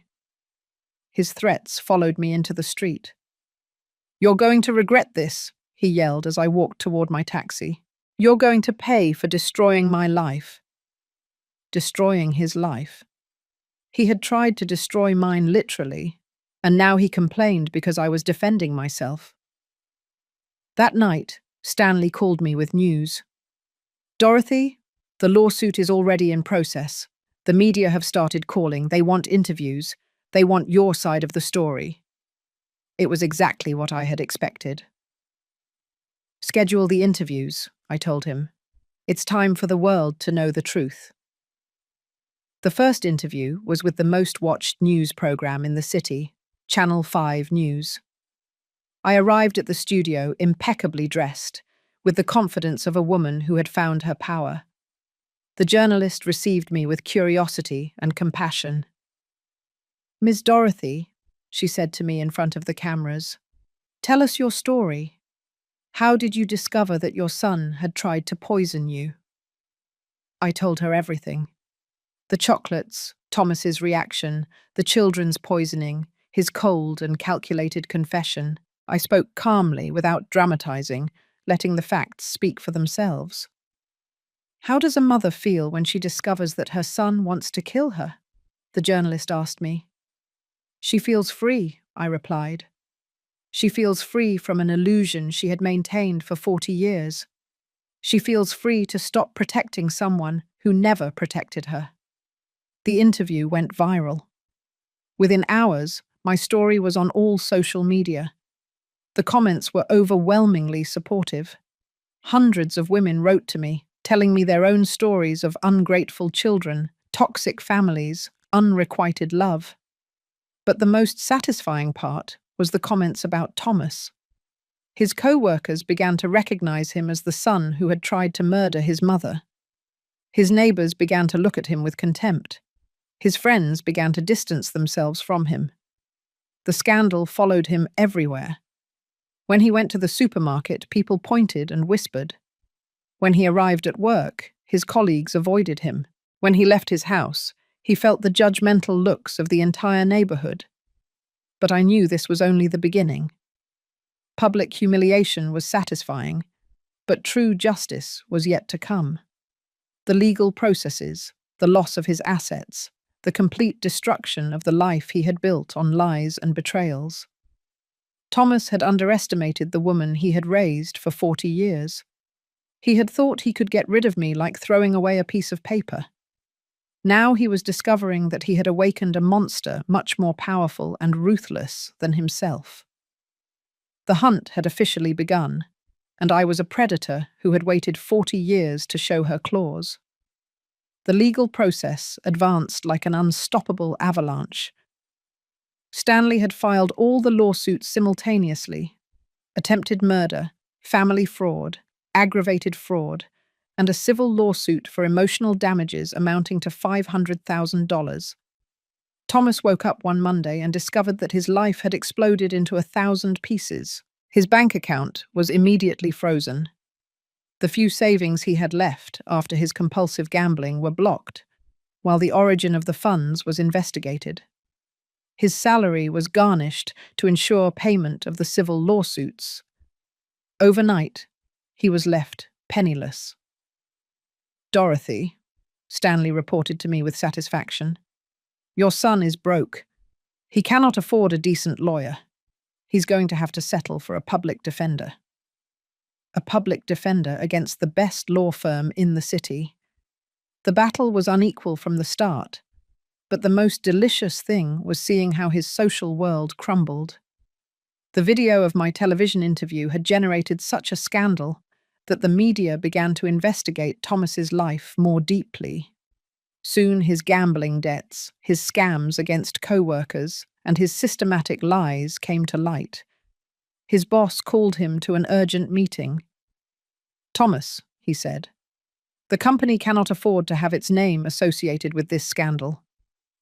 His threats followed me into the street. "You're going to regret this," he yelled as I walked toward my taxi. "You're going to pay for destroying my life." Destroying his life. He had tried to destroy mine literally, and now he complained because I was defending myself. That night, Stanley called me with news. "Dorothy, the lawsuit is already in process. The media have started calling. They want interviews. They want your side of the story." It was exactly what I had expected. "Schedule the interviews," I told him. "It's time for the world to know the truth." The first interview was with the most watched news program in the city, Channel 5 News. I arrived at the studio impeccably dressed, with the confidence of a woman who had found her power. The journalist received me with curiosity and compassion. "Miss Dorothy," she said to me in front of the cameras, "tell us your story. How did you discover that your son had tried to poison you?" I told her everything. The chocolates, Thomas's reaction, the children's poisoning, his cold and calculated confession. I spoke calmly without dramatizing, letting the facts speak for themselves. "How does a mother feel when she discovers that her son wants to kill her?" the journalist asked me. "She feels free," I replied. "She feels free from an illusion she had maintained for 40 years. She feels free to stop protecting someone who never protected her." The interview went viral. Within hours, my story was on all social media. The comments were overwhelmingly supportive. Hundreds of women wrote to me, telling me their own stories of ungrateful children, toxic families, unrequited love. But the most satisfying part was the comments about Thomas. His co-workers began to recognize him as the son who had tried to murder his mother. His neighbors began to look at him with contempt. His friends began to distance themselves from him. The scandal followed him everywhere. When he went to the supermarket, people pointed and whispered. When he arrived at work, his colleagues avoided him. When he left his house, he felt the judgmental looks of the entire neighborhood. But I knew this was only the beginning. Public humiliation was satisfying, but true justice was yet to come. The legal processes, the loss of his assets, the complete destruction of the life he had built on lies and betrayals. Thomas had underestimated the woman he had raised for 40 years. He had thought he could get rid of me like throwing away a piece of paper. Now he was discovering that he had awakened a monster much more powerful and ruthless than himself. The hunt had officially begun, and I was a predator who had waited 40 years to show her claws. The legal process advanced like an unstoppable avalanche. Stanley had filed all the lawsuits simultaneously: attempted murder, family fraud, aggravated fraud, and a civil lawsuit for emotional damages amounting to $500,000. Thomas woke up one Monday and discovered that his life had exploded into 1,000 pieces. His bank account was immediately frozen. The few savings he had left after his compulsive gambling were blocked, while the origin of the funds was investigated. His salary was garnished to ensure payment of the civil lawsuits. Overnight, he was left penniless. "Dorothy," Stanley reported to me with satisfaction, "your son is broke. He cannot afford a decent lawyer. He's going to have to settle for a public defender." A public defender against the best law firm in the city. The battle was unequal from the start, but the most delicious thing was seeing how his social world crumbled. The video of my television interview had generated such a scandal that the media began to investigate Thomas's life more deeply. Soon his gambling debts, his scams against co-workers, and his systematic lies came to light. His boss called him to an urgent meeting. "Thomas," he said, "the company cannot afford to have its name associated with this scandal.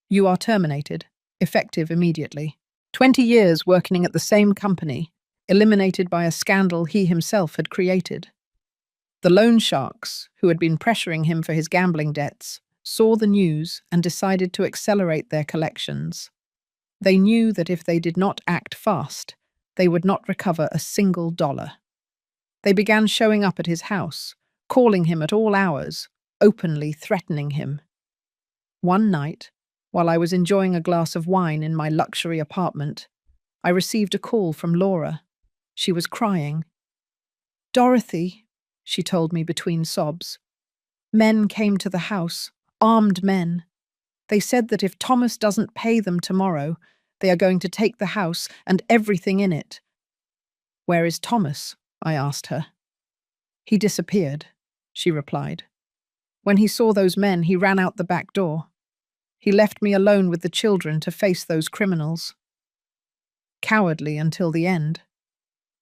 You are terminated, effective immediately. 20 years working at the same company, eliminated by a scandal he himself had created." The loan sharks, who had been pressuring him for his gambling debts, saw the news and decided to accelerate their collections. They knew that if they did not act fast, they would not recover a single dollar. They began showing up at his house, calling him at all hours, openly threatening him. One night, while I was enjoying a glass of wine in my luxury apartment, I received a call from Laura. She was crying. "Dorothy," she told me between sobs, "men came to the house, armed men. They said that if Thomas doesn't pay them tomorrow, they are going to take the house and everything in it." "Where is Thomas?" I asked her. "He disappeared," she replied. "When he saw those men, he ran out the back door. He left me alone with the children to face those criminals. Cowardly until the end.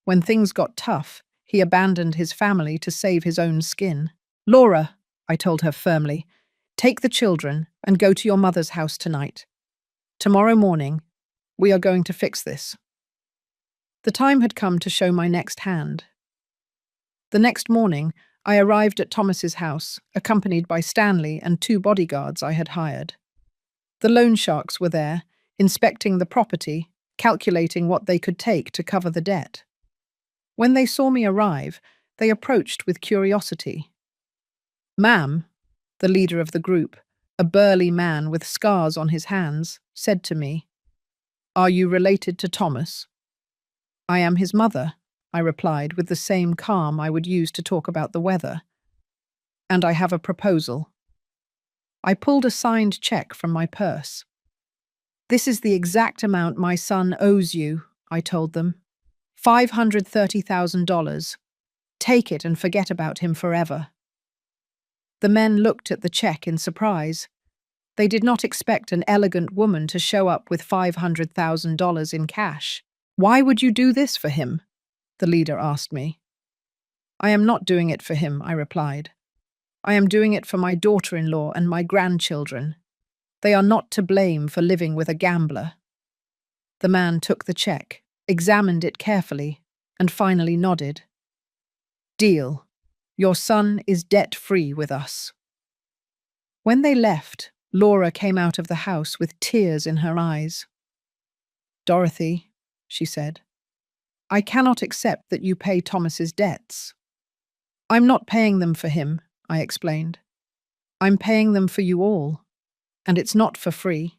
When things got tough, he abandoned his family to save his own skin." "Laura," I told her firmly, "take the children and go to your mother's house tonight. Tomorrow morning, we are going to fix this." The time had come to show my next hand. The next morning, I arrived at Thomas's house, accompanied by Stanley and 2 bodyguards I had hired. The loan sharks were there, inspecting the property, calculating what they could take to cover the debt. When they saw me arrive, they approached with curiosity. "Ma'am," the leader of the group, a burly man with scars on his hands, said to me, "Are you related to Thomas?" "I am his mother," I replied with the same calm I would use to talk about the weather. "And I have a proposal." I pulled a signed check from my purse. "This is the exact amount my son owes you," I told them. $530,000. Take it and forget about him forever." The men looked at the check in surprise. They did not expect an elegant woman to show up with $500,000 in cash. "Why would you do this for him?" the leader asked me. "I am not doing it for him," I replied. "I am doing it for my daughter-in-law and my grandchildren. They are not to blame for living with a gambler." The man took the check, examined it carefully, and finally nodded. "Deal. Your son is debt-free with us." When they left, Laura came out of the house with tears in her eyes. "Dorothy," she said, "I cannot accept that you pay Thomas's debts." "I'm not paying them for him," I explained. "I'm paying them for you all, and it's not for free."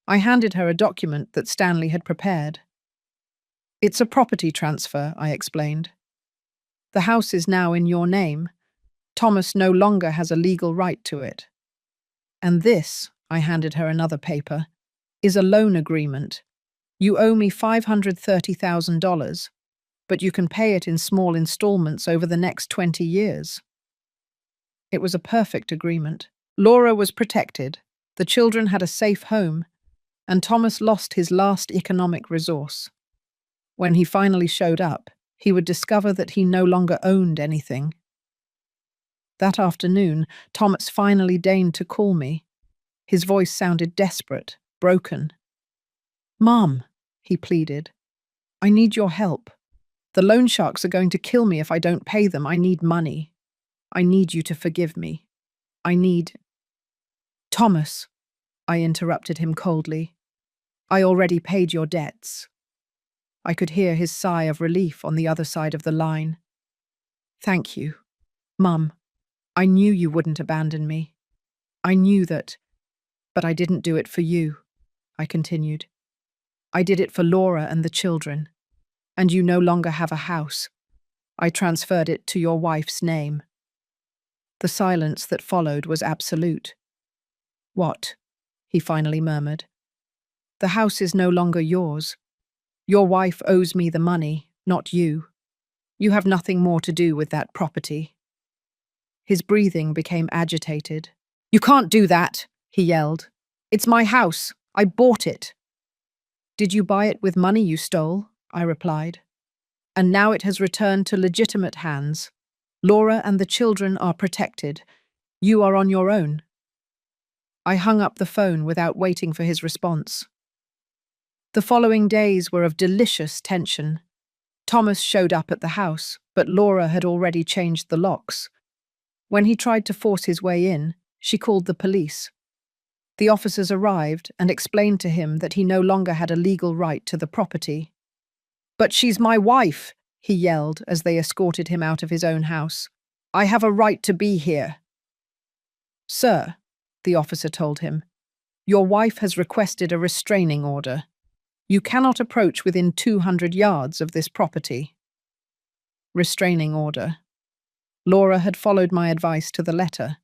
I handed her a document that Stanley had prepared. "It's a property transfer," I explained. "The house is now in your name. Thomas no longer has a legal right to it. And this," I handed her another paper, "is a loan agreement. You owe me $530,000, but you can pay it in small installments over the next 20 years. It was a perfect agreement. Laura was protected, the children had a safe home, and Thomas lost his last economic resource. When he finally showed up, he would discover that he no longer owned anything. That afternoon, Thomas finally deigned to call me. His voice sounded desperate, broken. "Mom," he pleaded, "I need your help. The loan sharks are going to kill me if I don't pay them. I need money. I need you to forgive me. I need—" "Thomas," I interrupted him coldly, "I already paid your debts." I could hear his sigh of relief on the other side of the line. "Thank you. Mum, I knew you wouldn't abandon me. I knew that, but I didn't do it for you," I continued. "I did it for Laura and the children. And you no longer have a house. I transferred it to your wife's name." The silence that followed was absolute. "What?" he finally murmured. "The house is no longer yours. Your wife owes me the money, not you. You have nothing more to do with that property." His breathing became agitated. "You can't do that," he yelled. "It's my house. I bought it." "Did you buy it with money you stole?" I replied. "And now it has returned to legitimate hands. Laura and the children are protected. You are on your own." I hung up the phone without waiting for his response. The following days were of delicious tension. Thomas showed up at the house, but Laura had already changed the locks. When he tried to force his way in, She called the police. The officers arrived and explained to him that he no longer had a legal right to the property. "But she's my wife," he yelled as they escorted him out of his own house. "I have a right to be here." "Sir," the officer told him, "your wife has requested a restraining order. You cannot approach within 200 yards of this property." Restraining order. Laura had followed my advice to the letter.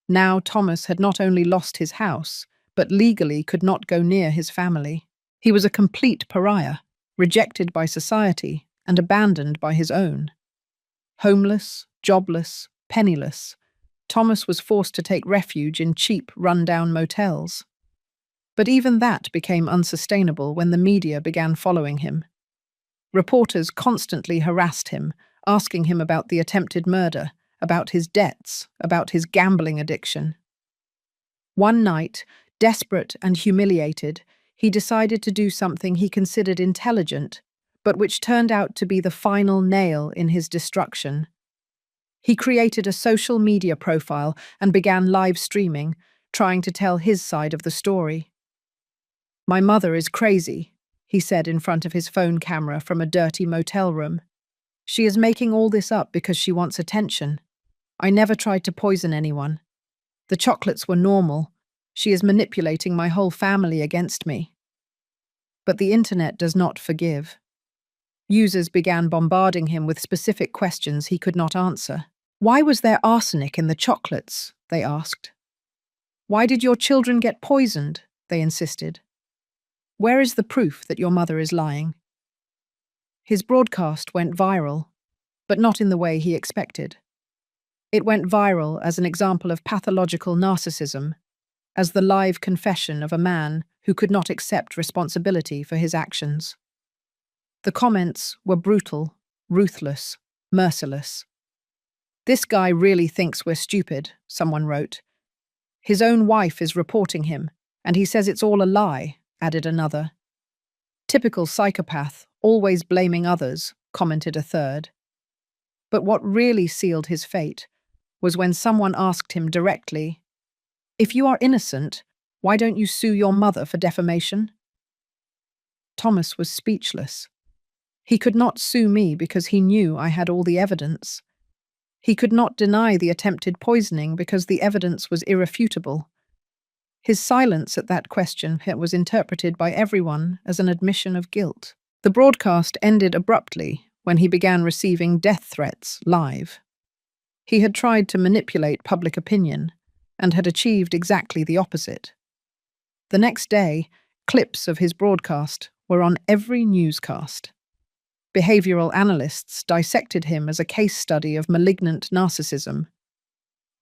Now Thomas had not only lost his house, but legally could not go near his family. He was a complete pariah, rejected by society and abandoned by his own. Homeless, jobless, penniless, Thomas was forced to take refuge in cheap, run-down motels. But even that became unsustainable when the media began following him. Reporters constantly harassed him, asking him about the attempted murder, about his debts, about his gambling addiction. One night, desperate and humiliated, he decided to do something he considered intelligent, but which turned out to be the final nail in his destruction. He created a social media profile and began live streaming, trying to tell his side of the story. "My mother is crazy," he said in front of his phone camera from a dirty motel room. "She is making all this up because she wants attention. I never tried to poison anyone. The chocolates were normal. She is manipulating my whole family against me." But the internet does not forgive. Users began bombarding him with specific questions he could not answer. "Why was there arsenic in the chocolates?" they asked. "Why did your children get poisoned?" they insisted. "Where is the proof that your mother is lying?" His broadcast went viral, but not in the way he expected. It went viral as an example of pathological narcissism, as the live confession of a man who could not accept responsibility for his actions. The comments were brutal, ruthless, merciless. "This guy really thinks we're stupid," someone wrote. "His own wife is reporting him, and he says it's all a lie," added another. "Typical psychopath, always blaming others," commented a third. But what really sealed his fate was when someone asked him directly, "If you are innocent, why don't you sue your mother for defamation?" Thomas was speechless. He could not sue me because he knew I had all the evidence. He could not deny the attempted poisoning because the evidence was irrefutable. His silence at that question was interpreted by everyone as an admission of guilt. The broadcast ended abruptly when he began receiving death threats live. He had tried to manipulate public opinion and had achieved exactly the opposite. The next day, clips of his broadcast were on every newscast. Behavioral analysts dissected him as a case study of malignant narcissism.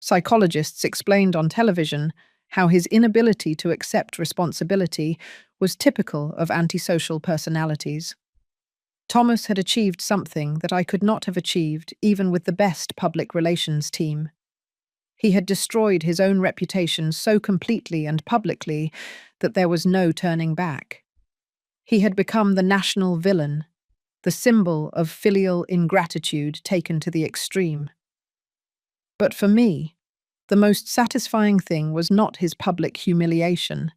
Psychologists explained on television how his inability to accept responsibility was typical of antisocial personalities. Thomas had achieved something that I could not have achieved even with the best public relations team. He had destroyed his own reputation so completely and publicly that there was no turning back. He had become the national villain, the symbol of filial ingratitude taken to the extreme. But for me, the most satisfying thing was not his public humiliation.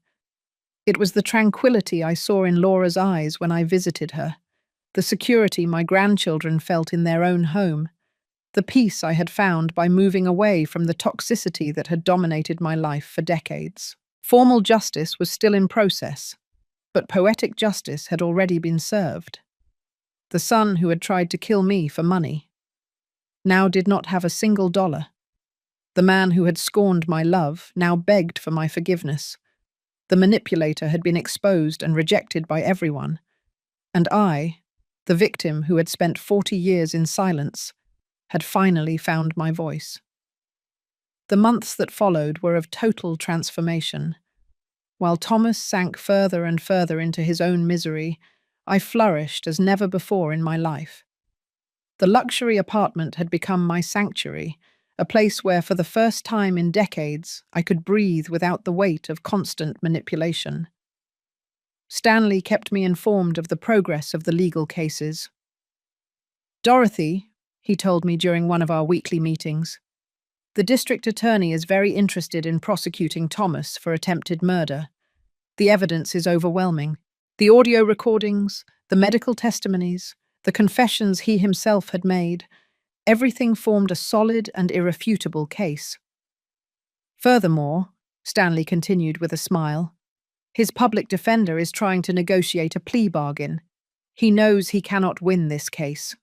It was the tranquility I saw in Laura's eyes when I visited her, the security my grandchildren felt in their own home, the peace I had found by moving away from the toxicity that had dominated my life for decades. Formal justice was still in process, but poetic justice had already been served. The son who had tried to kill me for money now did not have a single dollar. The man who had scorned my love now begged for my forgiveness. The manipulator had been exposed and rejected by everyone. And I, the victim who had spent 40 years in silence, had finally found my voice. The months that followed were of total transformation. While Thomas sank further and further into his own misery, I flourished as never before in my life. The luxury apartment had become my sanctuary, a place where for the first time in decades I could breathe without the weight of constant manipulation. Stanley kept me informed of the progress of the legal cases. "Dorothy," he told me during one of our weekly meetings, The district attorney is very interested in prosecuting Thomas for attempted murder. The evidence is overwhelming. The audio recordings, the medical testimonies, the confessions he himself had made, everything formed a solid and irrefutable case. Furthermore, Stanley continued with a smile, his public defender is trying to negotiate a plea bargain. He knows he cannot win this case.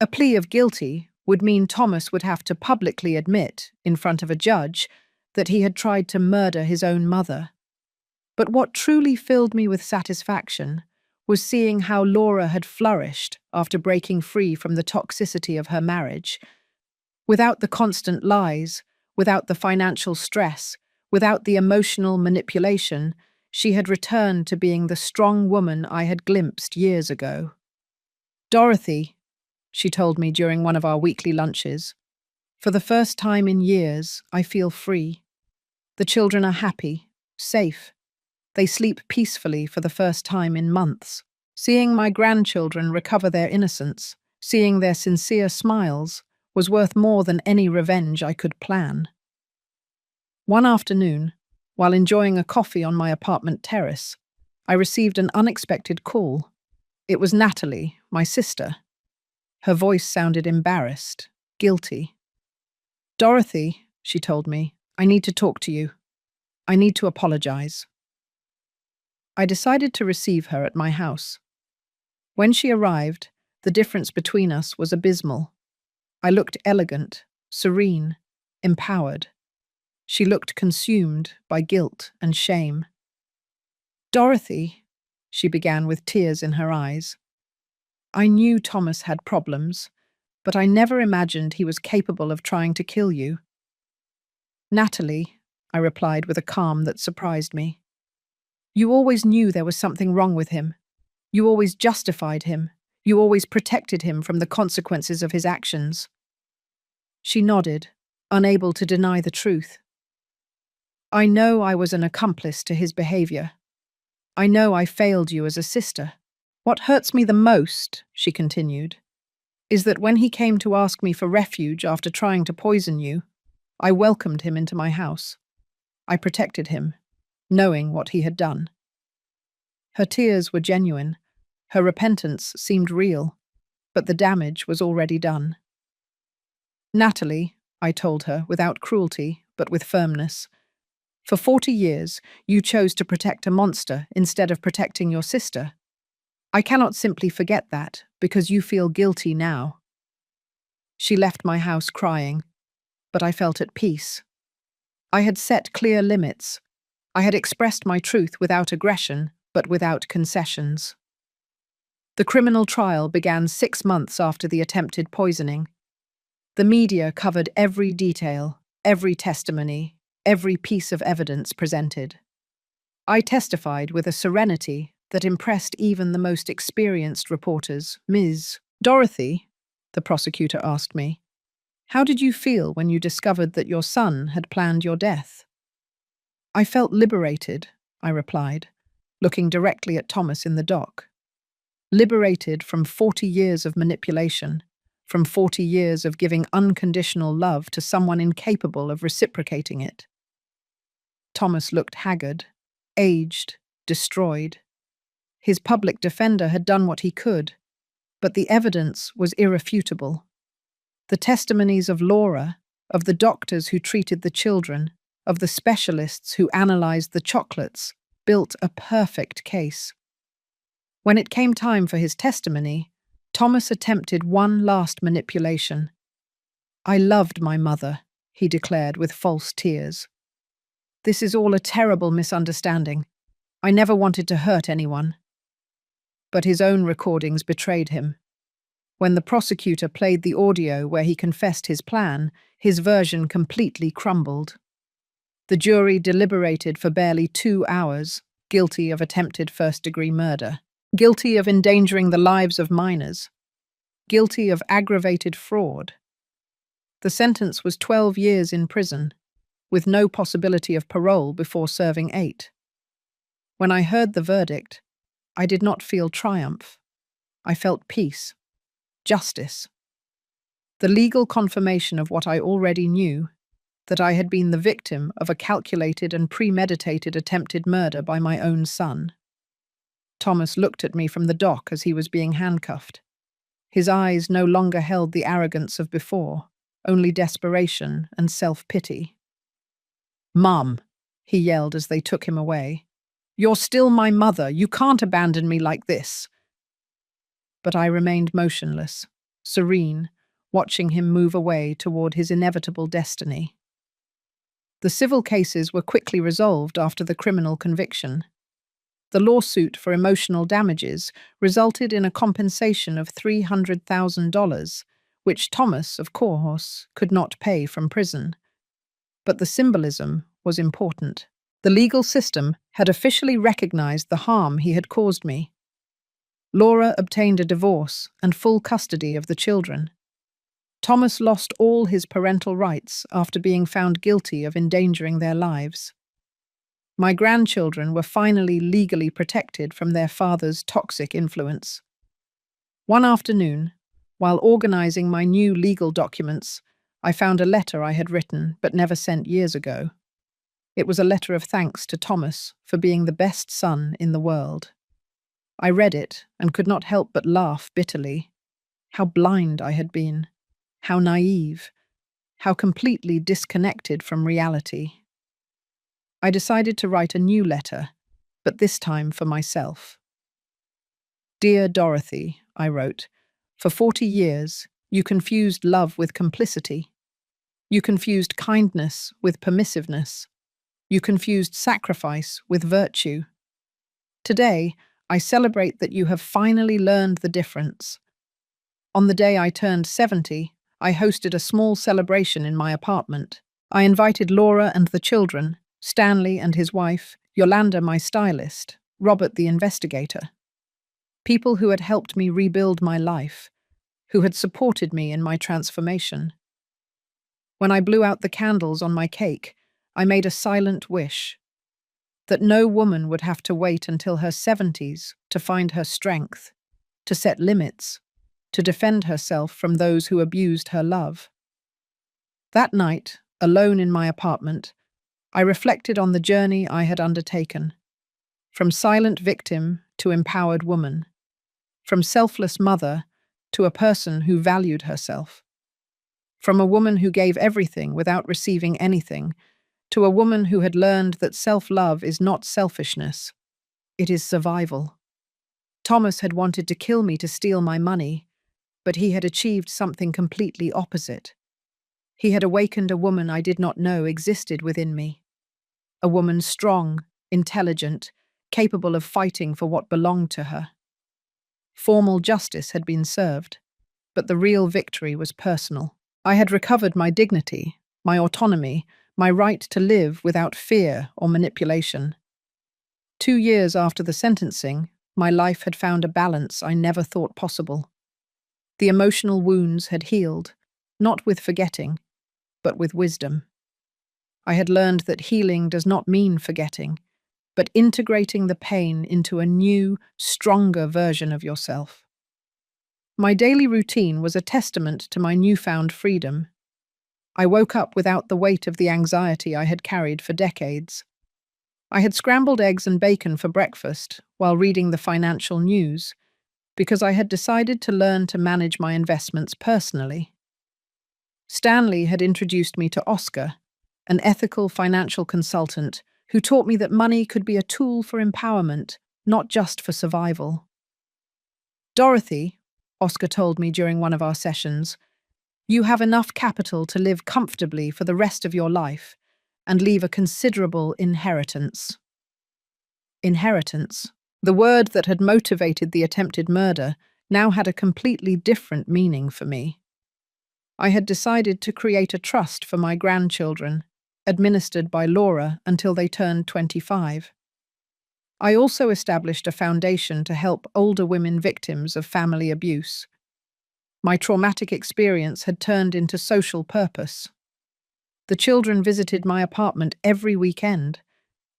A plea of guilty would mean Thomas would have to publicly admit, in front of a judge, that he had tried to murder his own mother. But what truly filled me with satisfaction was seeing how Laura had flourished after breaking free from the toxicity of her marriage. Without the constant lies, without the financial stress, without the emotional manipulation, she had returned to being the strong woman I had glimpsed years ago. "Dorothy," she told me during one of our weekly lunches, "for the first time in years, I feel free. The children are happy, safe. They sleep peacefully for the first time in months. Seeing my grandchildren recover their innocence, seeing their sincere smiles, was worth more than any revenge I could plan." One afternoon, while enjoying a coffee on my apartment terrace, I received an unexpected call. It was Natalie, my sister. Her voice sounded embarrassed, guilty. "Dorothy," she told me, "I need to talk to you. I need to apologize." I decided to receive her at my house. When she arrived, the difference between us was abysmal. I looked elegant, serene, empowered. She looked consumed by guilt and shame. "Dorothy," she began with tears in her eyes, "I knew Thomas had problems, but I never imagined he was capable of trying to kill you." "Natalie," I replied with a calm that surprised me, "you always knew there was something wrong with him. You always justified him. You always protected him from the consequences of his actions." She nodded, unable to deny the truth. "I know I was an accomplice to his behavior. I know I failed you as a sister. What hurts me the most," she continued, "is that when he came to ask me for refuge after trying to poison you, I welcomed him into my house. I protected him, knowing what he had done." Her tears were genuine. Her repentance seemed real, but the damage was already done. "Natalie," I told her, without cruelty, but with firmness, "for 40 years, you chose to protect a monster instead of protecting your sister. I cannot simply forget that, because you feel guilty now." She left my house crying, but I felt at peace. I had set clear limits. I had expressed my truth without aggression, but without concessions. The criminal trial began 6 months after the attempted poisoning. The media covered every detail, every testimony, every piece of evidence presented. I testified with a serenity that impressed even the most experienced reporters. "Ms. Dorothy," the prosecutor asked me, "how did you feel when you discovered that your son had planned your death?" "I felt liberated," I replied, looking directly at Thomas in the dock. "Liberated from 40 years of manipulation, from 40 years of giving unconditional love to someone incapable of reciprocating it." Thomas looked haggard, aged, destroyed. His public defender had done what he could, but the evidence was irrefutable. The testimonies of Laura, of the doctors who treated the children, of the specialists who analyzed the chocolates, built a perfect case. When it came time for his testimony, Thomas attempted one last manipulation. "I loved my mother," he declared with false tears. "This is all a terrible misunderstanding. I never wanted to hurt anyone." But his own recordings betrayed him. When the prosecutor played the audio where he confessed his plan, his version completely crumbled. The jury deliberated for barely 2 hours, guilty of attempted first-degree murder, guilty of endangering the lives of minors, guilty of aggravated fraud. The sentence was 12 years in prison, with no possibility of parole before serving 8. When I heard the verdict, I did not feel triumph. I felt peace, justice. The legal confirmation of what I already knew, that I had been the victim of a calculated and premeditated attempted murder by my own son. Thomas looked at me from the dock as he was being handcuffed. His eyes no longer held the arrogance of before, only desperation and self-pity. "Mum," he yelled as they took him away. "You're still my mother. You can't abandon me like this." But I remained motionless, serene, watching him move away toward his inevitable destiny. The civil cases were quickly resolved after the criminal conviction. The lawsuit for emotional damages resulted in a compensation of $300,000, which Thomas, of course, could not pay from prison. But the symbolism was important. The legal system had officially recognized the harm he had caused me. Laura obtained a divorce and full custody of the children. Thomas lost all his parental rights after being found guilty of endangering their lives. My grandchildren were finally legally protected from their father's toxic influence. One afternoon, while organizing my new legal documents, I found a letter I had written but never sent years ago. It was a letter of thanks to Thomas for being the best son in the world. I read it and could not help but laugh bitterly. How blind I had been. How naive. How completely disconnected from reality. I decided to write a new letter, but this time for myself. "Dear Dorothy," I wrote, "for 40 years, you confused love with complicity. You confused kindness with permissiveness. You confused sacrifice with virtue. Today, I celebrate that you have finally learned the difference. On the day I turned 70, I hosted a small celebration in my apartment. I invited Laura and the children, Stanley and his wife, Yolanda my stylist, Robert the investigator. People who had helped me rebuild my life, who had supported me in my transformation. When I blew out the candles on my cake, I made a silent wish that no woman would have to wait until her 70s to find her strength, to set limits, to defend herself from those who abused her love. That night, alone in my apartment, I reflected on the journey I had undertaken, from silent victim to empowered woman, from selfless mother to a person who valued herself, from a woman who gave everything without receiving anything to a woman who had learned that self-love is not selfishness, it is survival. Thomas had wanted to kill me to steal my money, but he had achieved something completely opposite. He had awakened a woman I did not know existed within me. A woman strong, intelligent, capable of fighting for what belonged to her. Formal justice had been served, but the real victory was personal. I had recovered my dignity, my autonomy, my right to live without fear or manipulation. 2 years after the sentencing, my life had found a balance I never thought possible. The emotional wounds had healed, not with forgetting, but with wisdom. I had learned that healing does not mean forgetting, but integrating the pain into a new, stronger version of yourself. My daily routine was a testament to my newfound freedom. I woke up without the weight of the anxiety I had carried for decades. I had scrambled eggs and bacon for breakfast while reading the financial news, because I had decided to learn to manage my investments personally. Stanley had introduced me to Oscar, an ethical financial consultant who taught me that money could be a tool for empowerment, not just for survival. "Dorothy," Oscar told me during one of our sessions, "you have enough capital to live comfortably for the rest of your life and leave a considerable inheritance." Inheritance, the word that had motivated the attempted murder, now had a completely different meaning for me. I had decided to create a trust for my grandchildren, administered by Laura until they turned 25. I also established a foundation to help older women victims of family abuse. My traumatic experience had turned into social purpose. The children visited my apartment every weekend.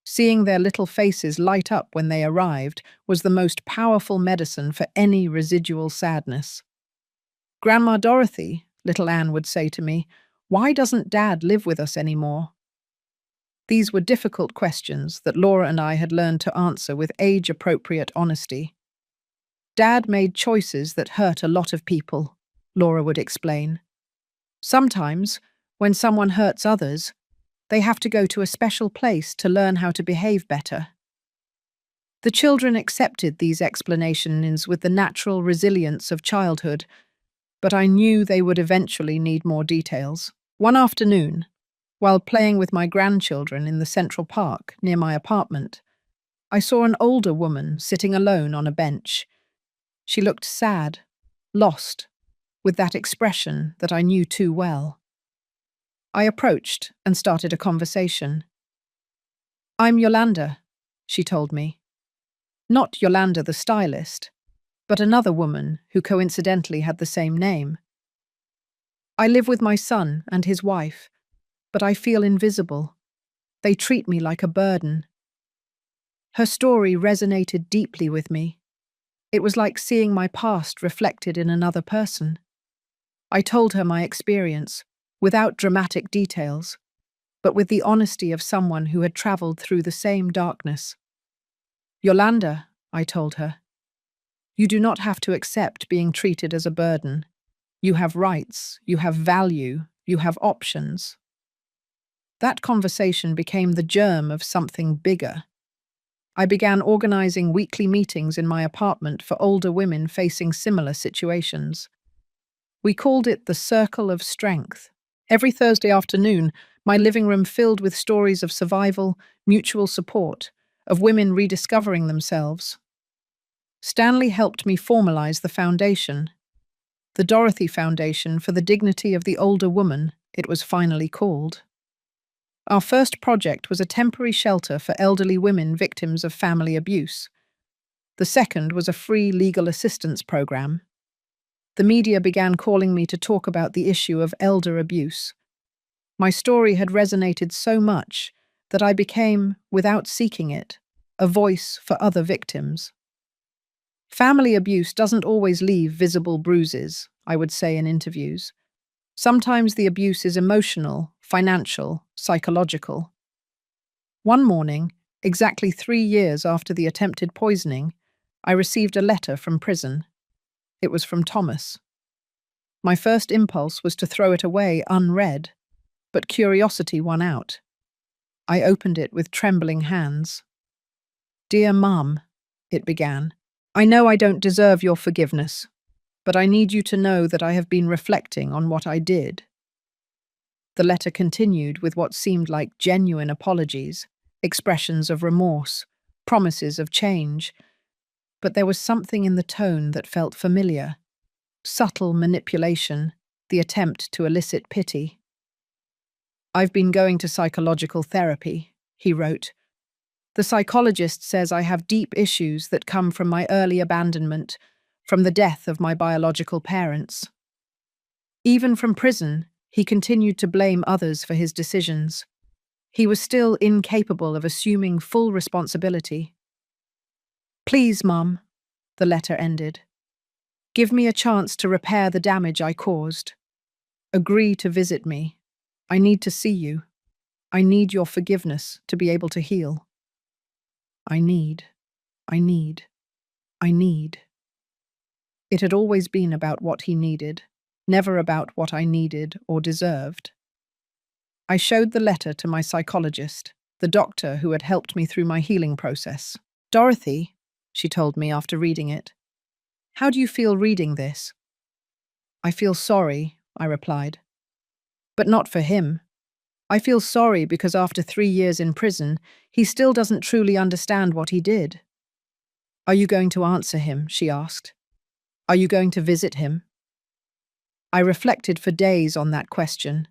Seeing their little faces light up when they arrived was the most powerful medicine for any residual sadness. Grandma Dorothy, little Anne would say to me. Why doesn't Dad live with us anymore? These were difficult questions that Laura and I had learned to answer with age-appropriate honesty. Dad made choices that hurt a lot of people, Laura would explain. Sometimes, when someone hurts others, they have to go to a special place to learn how to behave better. The children accepted these explanations with the natural resilience of childhood, but I knew they would eventually need more details. One afternoon, while playing with my grandchildren in the Central Park near my apartment, I saw an older woman sitting alone on a bench. She looked sad, lost, with that expression that I knew too well. I approached and started a conversation. "I'm Yolanda," she told me. Not Yolanda the stylist, but another woman who coincidentally had the same name. "I live with my son and his wife, but I feel invisible. They treat me like a burden." Her story resonated deeply with me. It was like seeing my past reflected in another person. I told her my experience, without dramatic details, but with the honesty of someone who had traveled through the same darkness. "Yolanda," I told her, "you do not have to accept being treated as a burden. You have rights, you have value, you have options." That conversation became the germ of something bigger. I began organizing weekly meetings in my apartment for older women facing similar situations. We called it the Circle of Strength. Every Thursday afternoon, my living room filled with stories of survival, mutual support, of women rediscovering themselves. Stanley helped me formalize the foundation. The Dorothy Foundation for the Dignity of the Older Woman, it was finally called. Our first project was a temporary shelter for elderly women victims of family abuse. The second was a free legal assistance program. The media began calling me to talk about the issue of elder abuse. My story had resonated so much that I became, without seeking it, a voice for other victims. Family abuse doesn't always leave visible bruises, I would say in interviews. Sometimes the abuse is emotional, financial, psychological. One morning, exactly 3 years after the attempted poisoning, I received a letter from prison. It was from Thomas. My first impulse was to throw it away unread, but curiosity won out. I opened it with trembling hands. "Dear Mum," it began, "I know I don't deserve your forgiveness, but I need you to know that I have been reflecting on what I did." The letter continued with what seemed like genuine apologies, expressions of remorse, promises of change, but there was something in the tone that felt familiar. Subtle manipulation, the attempt to elicit pity. "I've been going to psychological therapy," he wrote. "The psychologist says I have deep issues that come from my early abandonment, from the death of my biological parents." Even from prison, he continued to blame others for his decisions. He was still incapable of assuming full responsibility. "Please, Mum," the letter ended. "Give me a chance to repair the damage I caused. Agree to visit me. I need to see you. I need your forgiveness to be able to heal. I need. I need. I need." It had always been about what he needed, never about what I needed or deserved. I showed the letter to my psychologist, the doctor who had helped me through my healing process. "Dorothy," she told me after reading it, "how do you feel reading this?" "I feel sorry," I replied. "But not for him. I feel sorry because after 3 years in prison, he still doesn't truly understand what he did." "Are you going to answer him?" she asked. "Are you going to visit him?" I reflected for days on that question.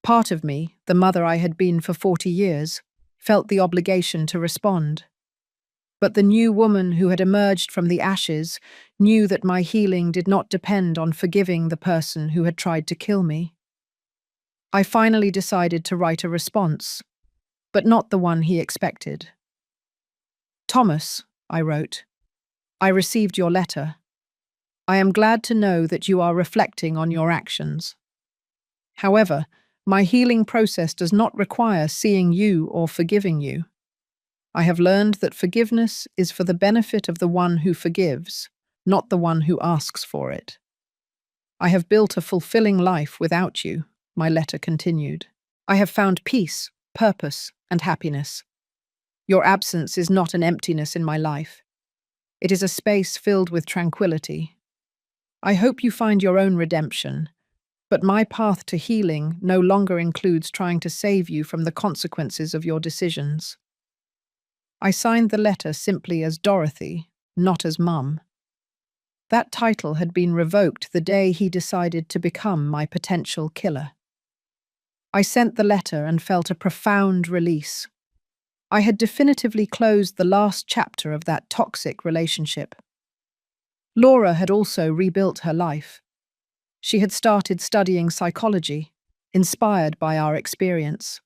Part of me, the mother I had been for 40 years, felt the obligation to respond. But the new woman who had emerged from the ashes knew that my healing did not depend on forgiving the person who had tried to kill me. I finally decided to write a response, but not the one he expected. "Thomas," I wrote, "I received your letter. I am glad to know that you are reflecting on your actions. However, my healing process does not require seeing you or forgiving you. I have learned that forgiveness is for the benefit of the one who forgives, not the one who asks for it. I have built a fulfilling life without you, my letter continued. I have found peace, purpose, and happiness. Your absence is not an emptiness in my life. It is a space filled with tranquility. I hope you find your own redemption, but my path to healing no longer includes trying to save you from the consequences of your decisions. I signed the letter simply as Dorothy, not as Mum. That title had been revoked the day he decided to become my potential killer. I sent the letter and felt a profound release. I had definitively closed the last chapter of that toxic relationship. Laura had also rebuilt her life. She had started studying psychology, inspired by our experience.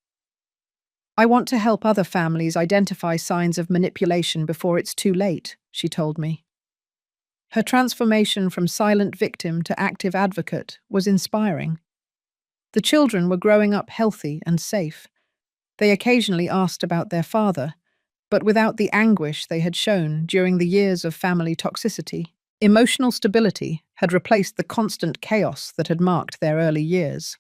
I want to help other families identify signs of manipulation before it's too late, she told me. Her transformation from silent victim to active advocate was inspiring. The children were growing up healthy and safe. They occasionally asked about their father, but without the anguish they had shown during the years of family toxicity. Emotional stability had replaced the constant chaos that had marked their early years.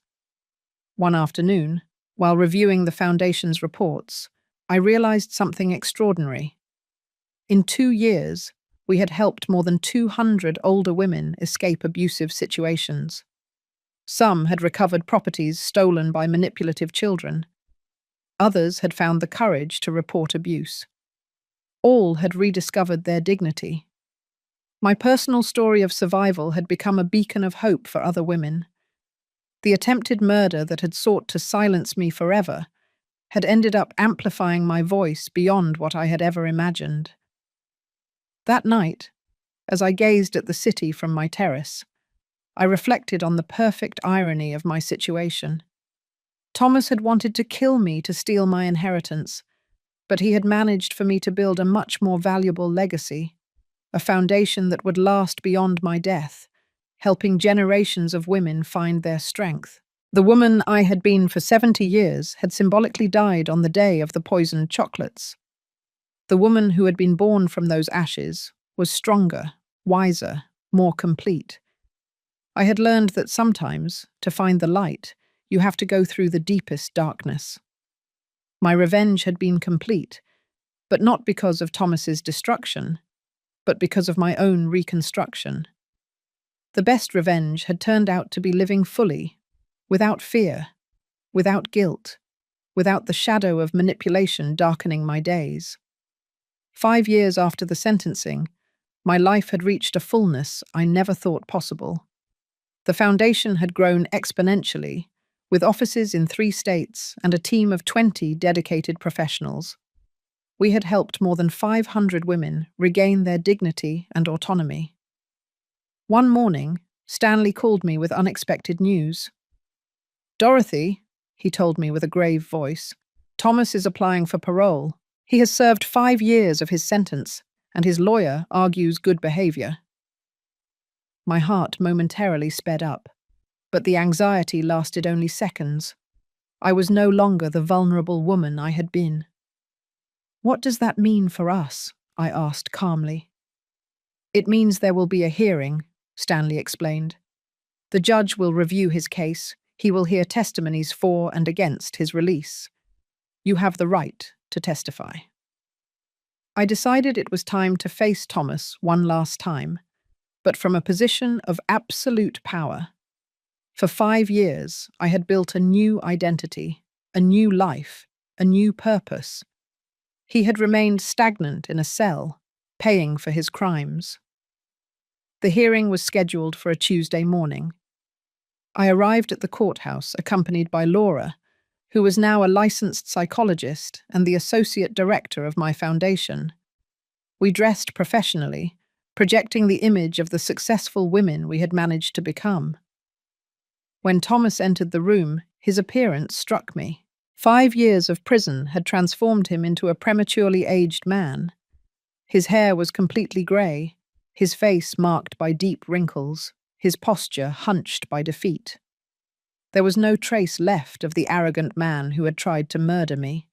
One afternoon, while reviewing the Foundation's reports, I realized something extraordinary. In 2 years, we had helped more than 200 older women escape abusive situations. Some had recovered properties stolen by manipulative children. Others had found the courage to report abuse. All had rediscovered their dignity. My personal story of survival had become a beacon of hope for other women. The attempted murder that had sought to silence me forever had ended up amplifying my voice beyond what I had ever imagined. That night, as I gazed at the city from my terrace, I reflected on the perfect irony of my situation. Thomas had wanted to kill me to steal my inheritance, but he had managed for me to build a much more valuable legacy, a foundation that would last beyond my death, helping generations of women find their strength. The woman I had been for 70 years had symbolically died on the day of the poisoned chocolates. The woman who had been born from those ashes was stronger, wiser, more complete. I had learned that sometimes, to find the light, you have to go through the deepest darkness. My revenge had been complete, but not because of Thomas's destruction, but because of my own reconstruction. The best revenge had turned out to be living fully, without fear, without guilt, without the shadow of manipulation darkening my days. 5 years after the sentencing, my life had reached a fullness I never thought possible. The Foundation had grown exponentially, with offices in 3 states and a team of 20 dedicated professionals. We had helped more than 500 women regain their dignity and autonomy. One morning, Stanley called me with unexpected news. "Dorothy," he told me with a grave voice, "Thomas is applying for parole. He has served 5 years of his sentence, and his lawyer argues good behavior." My heart momentarily sped up, but the anxiety lasted only seconds. I was no longer the vulnerable woman I had been. "What does that mean for us?" I asked calmly. "It means there will be a hearing," Stanley explained. "The judge will review his case. He will hear testimonies for and against his release. You have the right to testify." I decided it was time to face Thomas one last time, but from a position of absolute power. For 5 years, I had built a new identity, a new life, a new purpose. He had remained stagnant in a cell, paying for his crimes. The hearing was scheduled for a Tuesday morning. I arrived at the courthouse accompanied by Laura, who was now a licensed psychologist and the associate director of my foundation. We dressed professionally, projecting the image of the successful women we had managed to become. When Thomas entered the room, his appearance struck me. 5 years of prison had transformed him into a prematurely aged man. His hair was completely grey, his face marked by deep wrinkles, his posture hunched by defeat. There was no trace left of the arrogant man who had tried to murder me.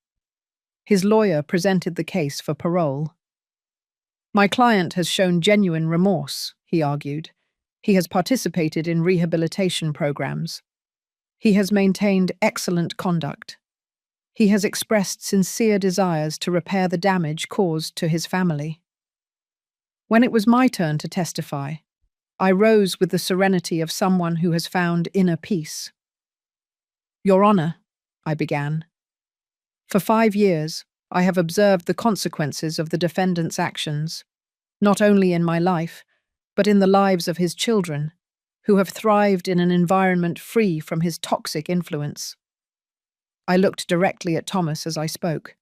His lawyer presented the case for parole. "My client has shown genuine remorse," he argued. "He has participated in rehabilitation programs. He has maintained excellent conduct. He has expressed sincere desires to repair the damage caused to his family." When it was my turn to testify, I rose with the serenity of someone who has found inner peace. "Your Honor," I began, "for 5 years, I have observed the consequences of the defendant's actions, not only in my life, but in the lives of his children, who have thrived in an environment free from his toxic influence." I looked directly at Thomas as I spoke.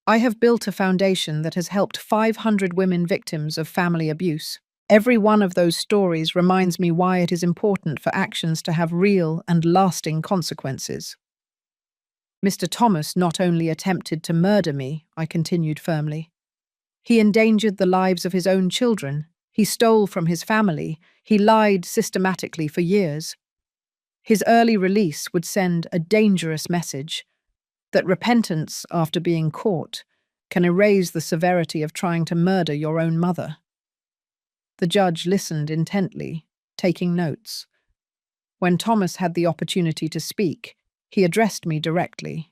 "I have built a foundation that has helped 500 women victims of family abuse. Every one of those stories reminds me why it is important for actions to have real and lasting consequences." "Mr. Thomas not only attempted to murder me," I continued firmly. "He endangered the lives of his own children. He stole from his family. He lied systematically for years. His early release would send a dangerous message that repentance after being caught can erase the severity of trying to murder your own mother." The judge listened intently, taking notes. When Thomas had the opportunity to speak, he addressed me directly.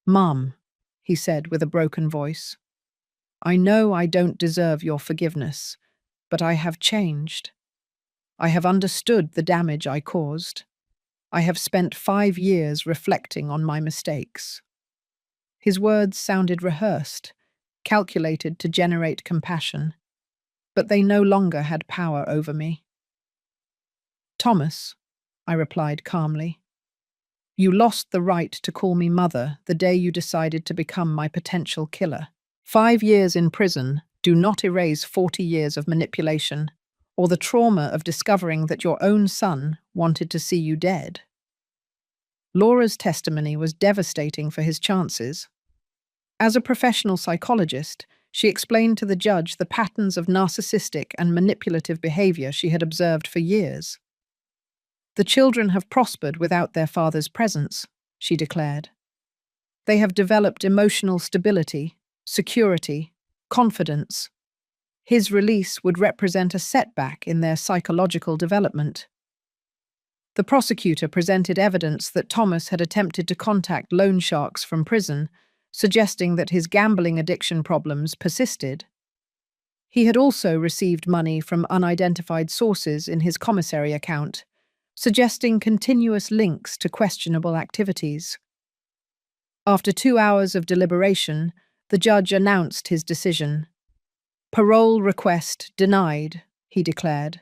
"Mum," he said with a broken voice, "I know I don't deserve your forgiveness, but I have changed. I have understood the damage I caused. I have spent 5 years reflecting on my mistakes." His words sounded rehearsed, calculated to generate compassion, but they no longer had power over me. "Thomas," I replied calmly, "you lost the right to call me mother the day you decided to become my potential killer. 5 years in prison do not erase 40 years of manipulation or the trauma of discovering that your own son wanted to see you dead." Laura's testimony was devastating for his chances. As a professional psychologist, she explained to the judge the patterns of narcissistic and manipulative behavior she had observed for years. "The children have prospered without their father's presence," she declared. "They have developed emotional stability, security, confidence. His release would represent a setback in their psychological development." The prosecutor presented evidence that Thomas had attempted to contact loan sharks from prison, suggesting that his gambling addiction problems persisted. He had also received money from unidentified sources in his commissary account, suggesting continuous links to questionable activities. After 2 hours of deliberation, the judge announced his decision. "Parole request denied," he declared.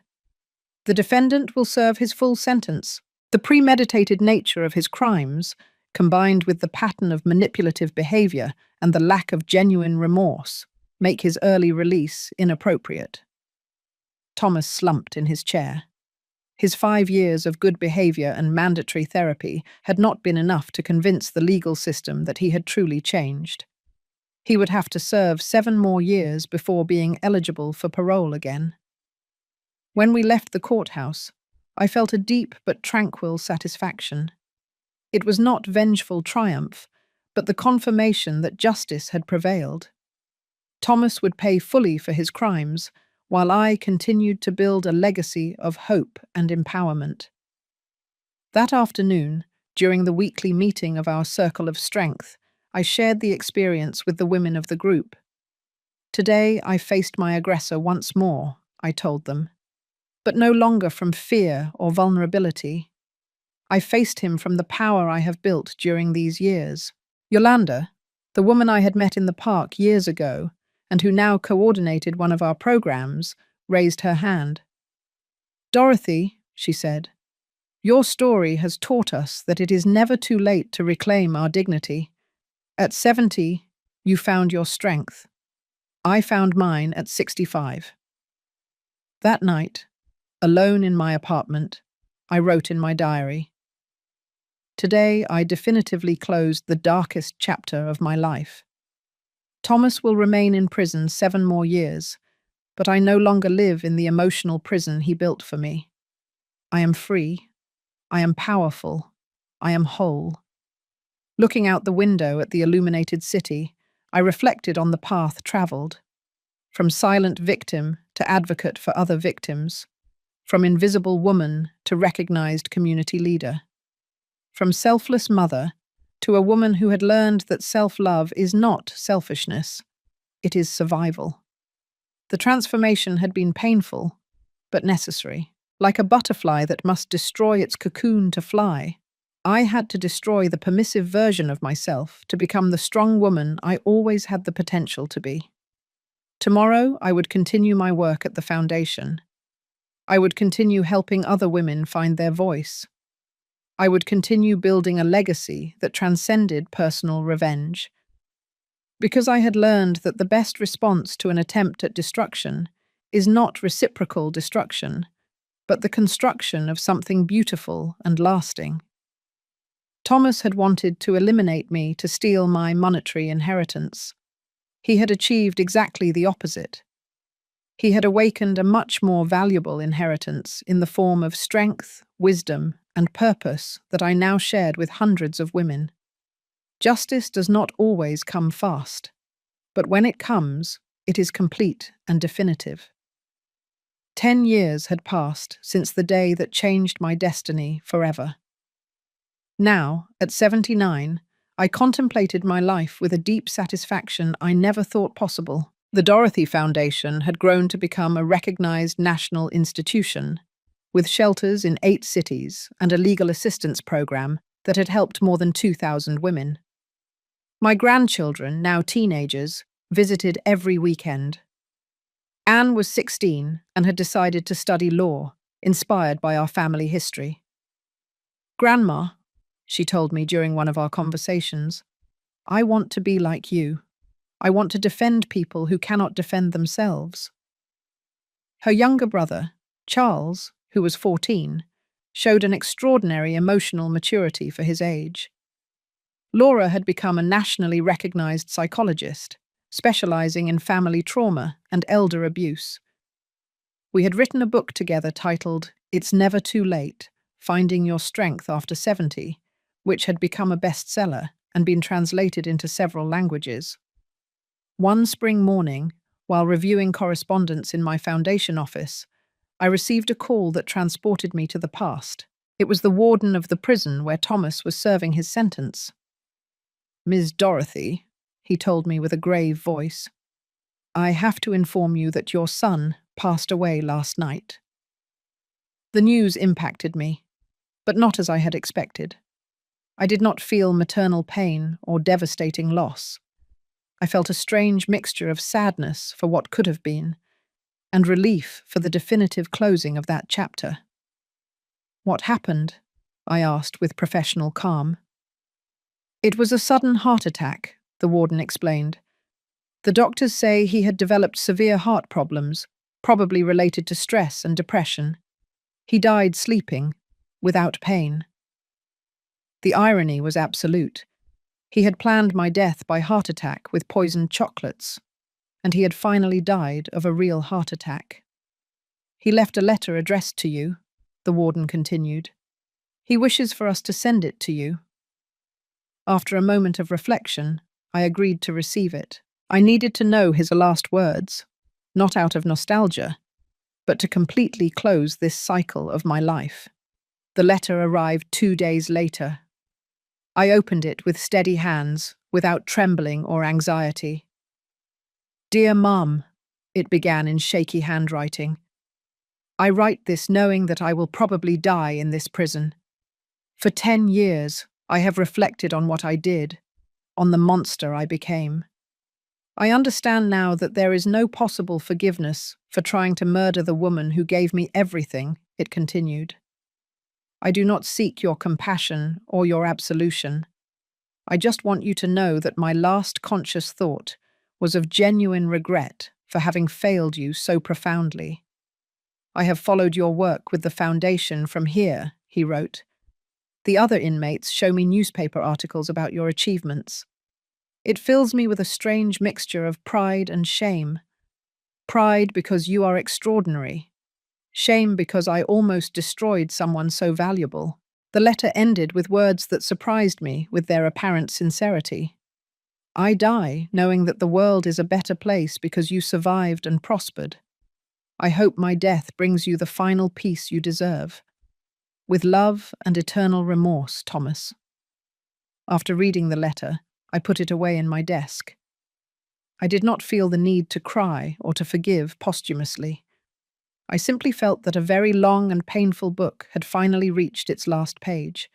"The defendant will serve his full sentence. The premeditated nature of his crimes, combined with the pattern of manipulative behavior and the lack of genuine remorse, make his early release inappropriate." Thomas slumped in his chair. His 5 years of good behavior and mandatory therapy had not been enough to convince the legal system that he had truly changed. He would have to serve 7 more years before being eligible for parole again. When we left the courthouse, I felt a deep but tranquil satisfaction. It was not vengeful triumph, but the confirmation that justice had prevailed. Thomas would pay fully for his crimes, while I continued to build a legacy of hope and empowerment. That afternoon, during the weekly meeting of our Circle of Strength, I shared the experience with the women of the group. "Today I faced my aggressor once more," I told them, "but no longer from fear or vulnerability. I faced him from the power I have built during these years." Yolanda, the woman I had met in the park years ago, and who now coordinated one of our programs, raised her hand. "Dorothy," she said, "your story has taught us that it is never too late to reclaim our dignity. At 70, you found your strength. I found mine at 65. That night, alone in my apartment, I wrote in my diary, "Today I definitively closed the darkest chapter of my life. Thomas will remain in prison 7 more years, but I no longer live in the emotional prison he built for me. I am free. I am powerful. I am whole. Looking out the window at the illuminated city, I reflected on the path traveled. From silent victim to advocate for other victims. From invisible woman to recognized community leader. From selfless mother to a woman who had learned that self-love is not selfishness, it is survival. The transformation had been painful, but necessary. Like a butterfly that must destroy its cocoon to fly, I had to destroy the permissive version of myself to become the strong woman I always had the potential to be. Tomorrow, I would continue my work at the foundation. I would continue helping other women find their voice. I would continue building a legacy that transcended personal revenge. Because I had learned that the best response to an attempt at destruction is not reciprocal destruction, but the construction of something beautiful and lasting. Thomas had wanted to eliminate me to steal my monetary inheritance. He had achieved exactly the opposite. He had awakened a much more valuable inheritance in the form of strength, wisdom, and purpose that I now shared with hundreds of women. Justice does not always come fast, but when it comes, it is complete and definitive. 10 years had passed since the day that changed my destiny forever. Now, at 79, I contemplated my life with a deep satisfaction I never thought possible. The Dorothy Foundation had grown to become a recognized national institution, with shelters in 8 cities and a legal assistance program that had helped more than 2,000 women. My grandchildren, now teenagers, visited every weekend. Anne was 16 and had decided to study law, inspired by our family history. "Grandma," she told me during one of our conversations, "I want to be like you. I want to defend people who cannot defend themselves." Her younger brother, Charles, who was 14, showed an extraordinary emotional maturity for his age. Laura had become a nationally recognized psychologist, specializing in family trauma and elder abuse. We had written a book together titled "It's Never Too Late: Finding Your Strength After 70, which had become a bestseller and been translated into several languages. One spring morning, while reviewing correspondence in my foundation office, I received a call that transported me to the past. It was the warden of the prison where Thomas was serving his sentence. "Ms. Dorothy," he told me with a grave voice, "I have to inform you that your son passed away last night." The news impacted me, but not as I had expected. I did not feel maternal pain or devastating loss. I felt a strange mixture of sadness for what could have been, and relief for the definitive closing of that chapter. "What happened?" I asked with professional calm. "It was a sudden heart attack," the warden explained. "The doctors say he had developed severe heart problems, probably related to stress and depression. He died sleeping, without pain." The irony was absolute. He had planned my death by heart attack with poisoned chocolates, and he had finally died of a real heart attack. "He left a letter addressed to you," the warden continued. "He wishes for us to send it to you." After a moment of reflection, I agreed to receive it. I needed to know his last words, not out of nostalgia, but to completely close this cycle of my life. The letter arrived 2 days later. I opened it with steady hands, without trembling or anxiety. "Dear Mum," it began in shaky handwriting. "I write this knowing that I will probably die in this prison. For 10 years, I have reflected on what I did, on the monster I became. I understand now that there is no possible forgiveness for trying to murder the woman who gave me everything," it continued. "I do not seek your compassion or your absolution. I just want you to know that my last conscious thought was of genuine regret for having failed you so profoundly. I have followed your work with the foundation from here," he wrote. "The other inmates show me newspaper articles about your achievements. It fills me with a strange mixture of pride and shame. Pride because you are extraordinary. Shame because I almost destroyed someone so valuable. The letter ended with words that surprised me with their apparent sincerity. I die knowing that the world is a better place because you survived and prospered. I hope my death brings you the final peace you deserve. With love and eternal remorse, Thomas. After reading the letter, I put it away in my desk. I did not feel the need to cry or to forgive posthumously. I simply felt that a very long and painful book had finally reached its last page.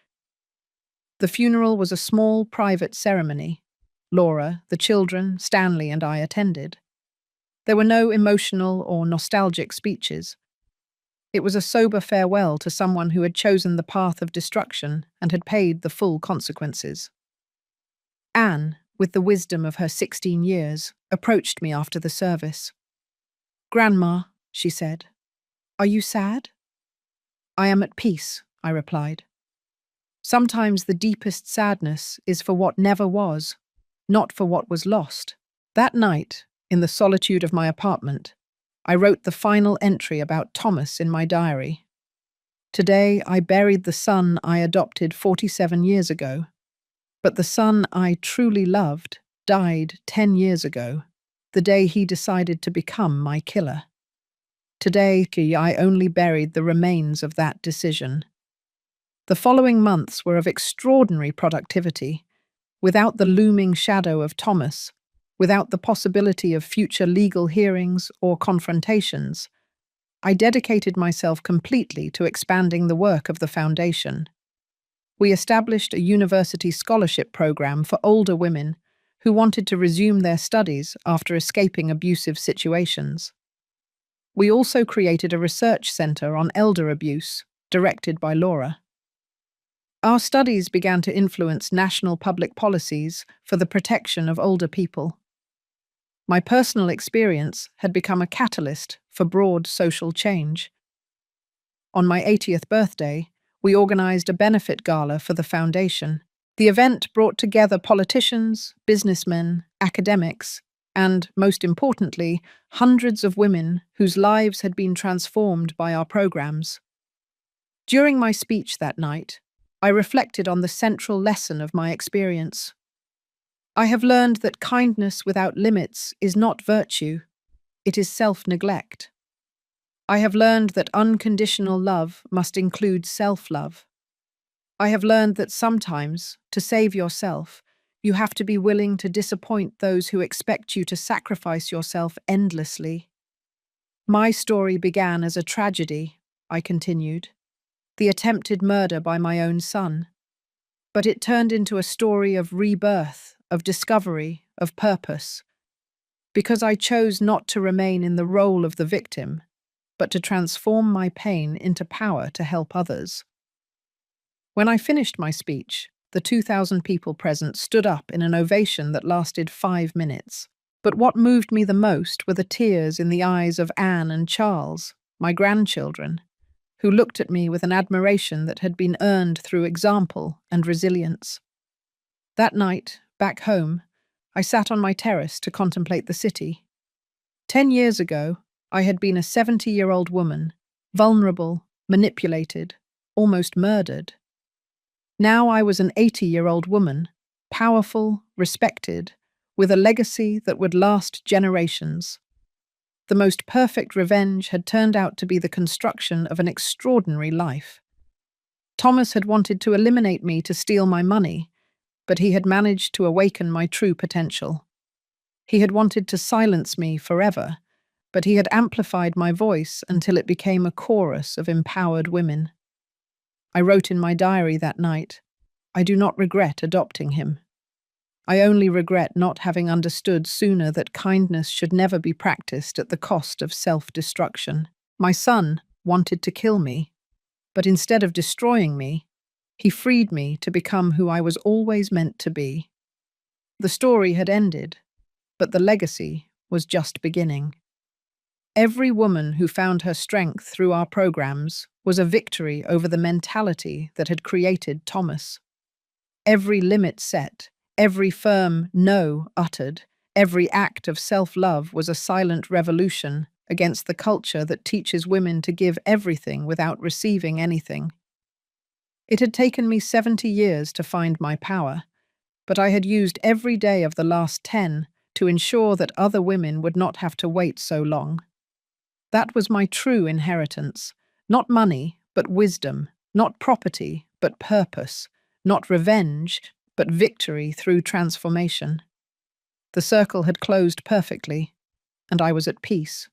The funeral was a small, private ceremony. Laura, the children, Stanley, and I attended. There were no emotional or nostalgic speeches. It was a sober farewell to someone who had chosen the path of destruction and had paid the full consequences. Anne, with the wisdom of her 16 years, approached me after the service. "Grandma," she said, "are you sad?" "I am at peace," I replied. Sometimes the deepest sadness is for what never was, not for what was lost. That night, in the solitude of my apartment, I wrote the final entry about Thomas in my diary. Today I buried the son I adopted 47 years ago, but the son I truly loved died 10 years ago, the day he decided to become my killer. Today I only buried the remains of that decision. The following months were of extraordinary productivity, without the looming shadow of Thomas, without the possibility of future legal hearings or confrontations. I dedicated myself completely to expanding the work of the foundation. We established a university scholarship program for older women who wanted to resume their studies after escaping abusive situations. We also created a research center on elder abuse, directed by Laura. Our studies began to influence national public policies for the protection of older people. My personal experience had become a catalyst for broad social change. On my 80th birthday, we organized a benefit gala for the foundation. The event brought together politicians, businessmen, academics, and, most importantly, hundreds of women whose lives had been transformed by our programs. During my speech that night, I reflected on the central lesson of my experience. I have learned that kindness without limits is not virtue, it is self-neglect. I have learned that unconditional love must include self-love. I have learned that sometimes, to save yourself, you have to be willing to disappoint those who expect you to sacrifice yourself endlessly. My story began as a tragedy, I continued, the attempted murder by my own son. But it turned into a story of rebirth, of discovery, of purpose. Because I chose not to remain in the role of the victim, but to transform my pain into power to help others. When I finished my speech, the 2,000 people present stood up in an ovation that lasted 5 minutes. But what moved me the most were the tears in the eyes of Anne and Charles, my grandchildren, who looked at me with an admiration that had been earned through example and resilience. That night, back home, I sat on my terrace to contemplate the city. 10 years ago, I had been a 70-year-old woman, vulnerable, manipulated, almost murdered. Now I was an 80-year-old woman, powerful, respected, with a legacy that would last generations. The most perfect revenge had turned out to be the construction of an extraordinary life. Thomas had wanted to eliminate me to steal my money, but he had managed to awaken my true potential. He had wanted to silence me forever, but he had amplified my voice until it became a chorus of empowered women. I wrote in my diary that night, I do not regret adopting him. I only regret not having understood sooner that kindness should never be practiced at the cost of self-destruction. My son wanted to kill me, but instead of destroying me, he freed me to become who I was always meant to be. The story had ended, but the legacy was just beginning. Every woman who found her strength through our programs was a victory over the mentality that had created Thomas. Every limit set, every firm no uttered, Every act of self-love was a silent revolution against the culture that teaches women to give everything without receiving anything. It had taken me 70 years to find my power, but I had used every day of the last 10 to ensure that other women would not have to wait so long. That was my true inheritance. Not money, but wisdom. Not property, but purpose. Not revenge, but victory through transformation. The circle had closed perfectly, and I was at peace.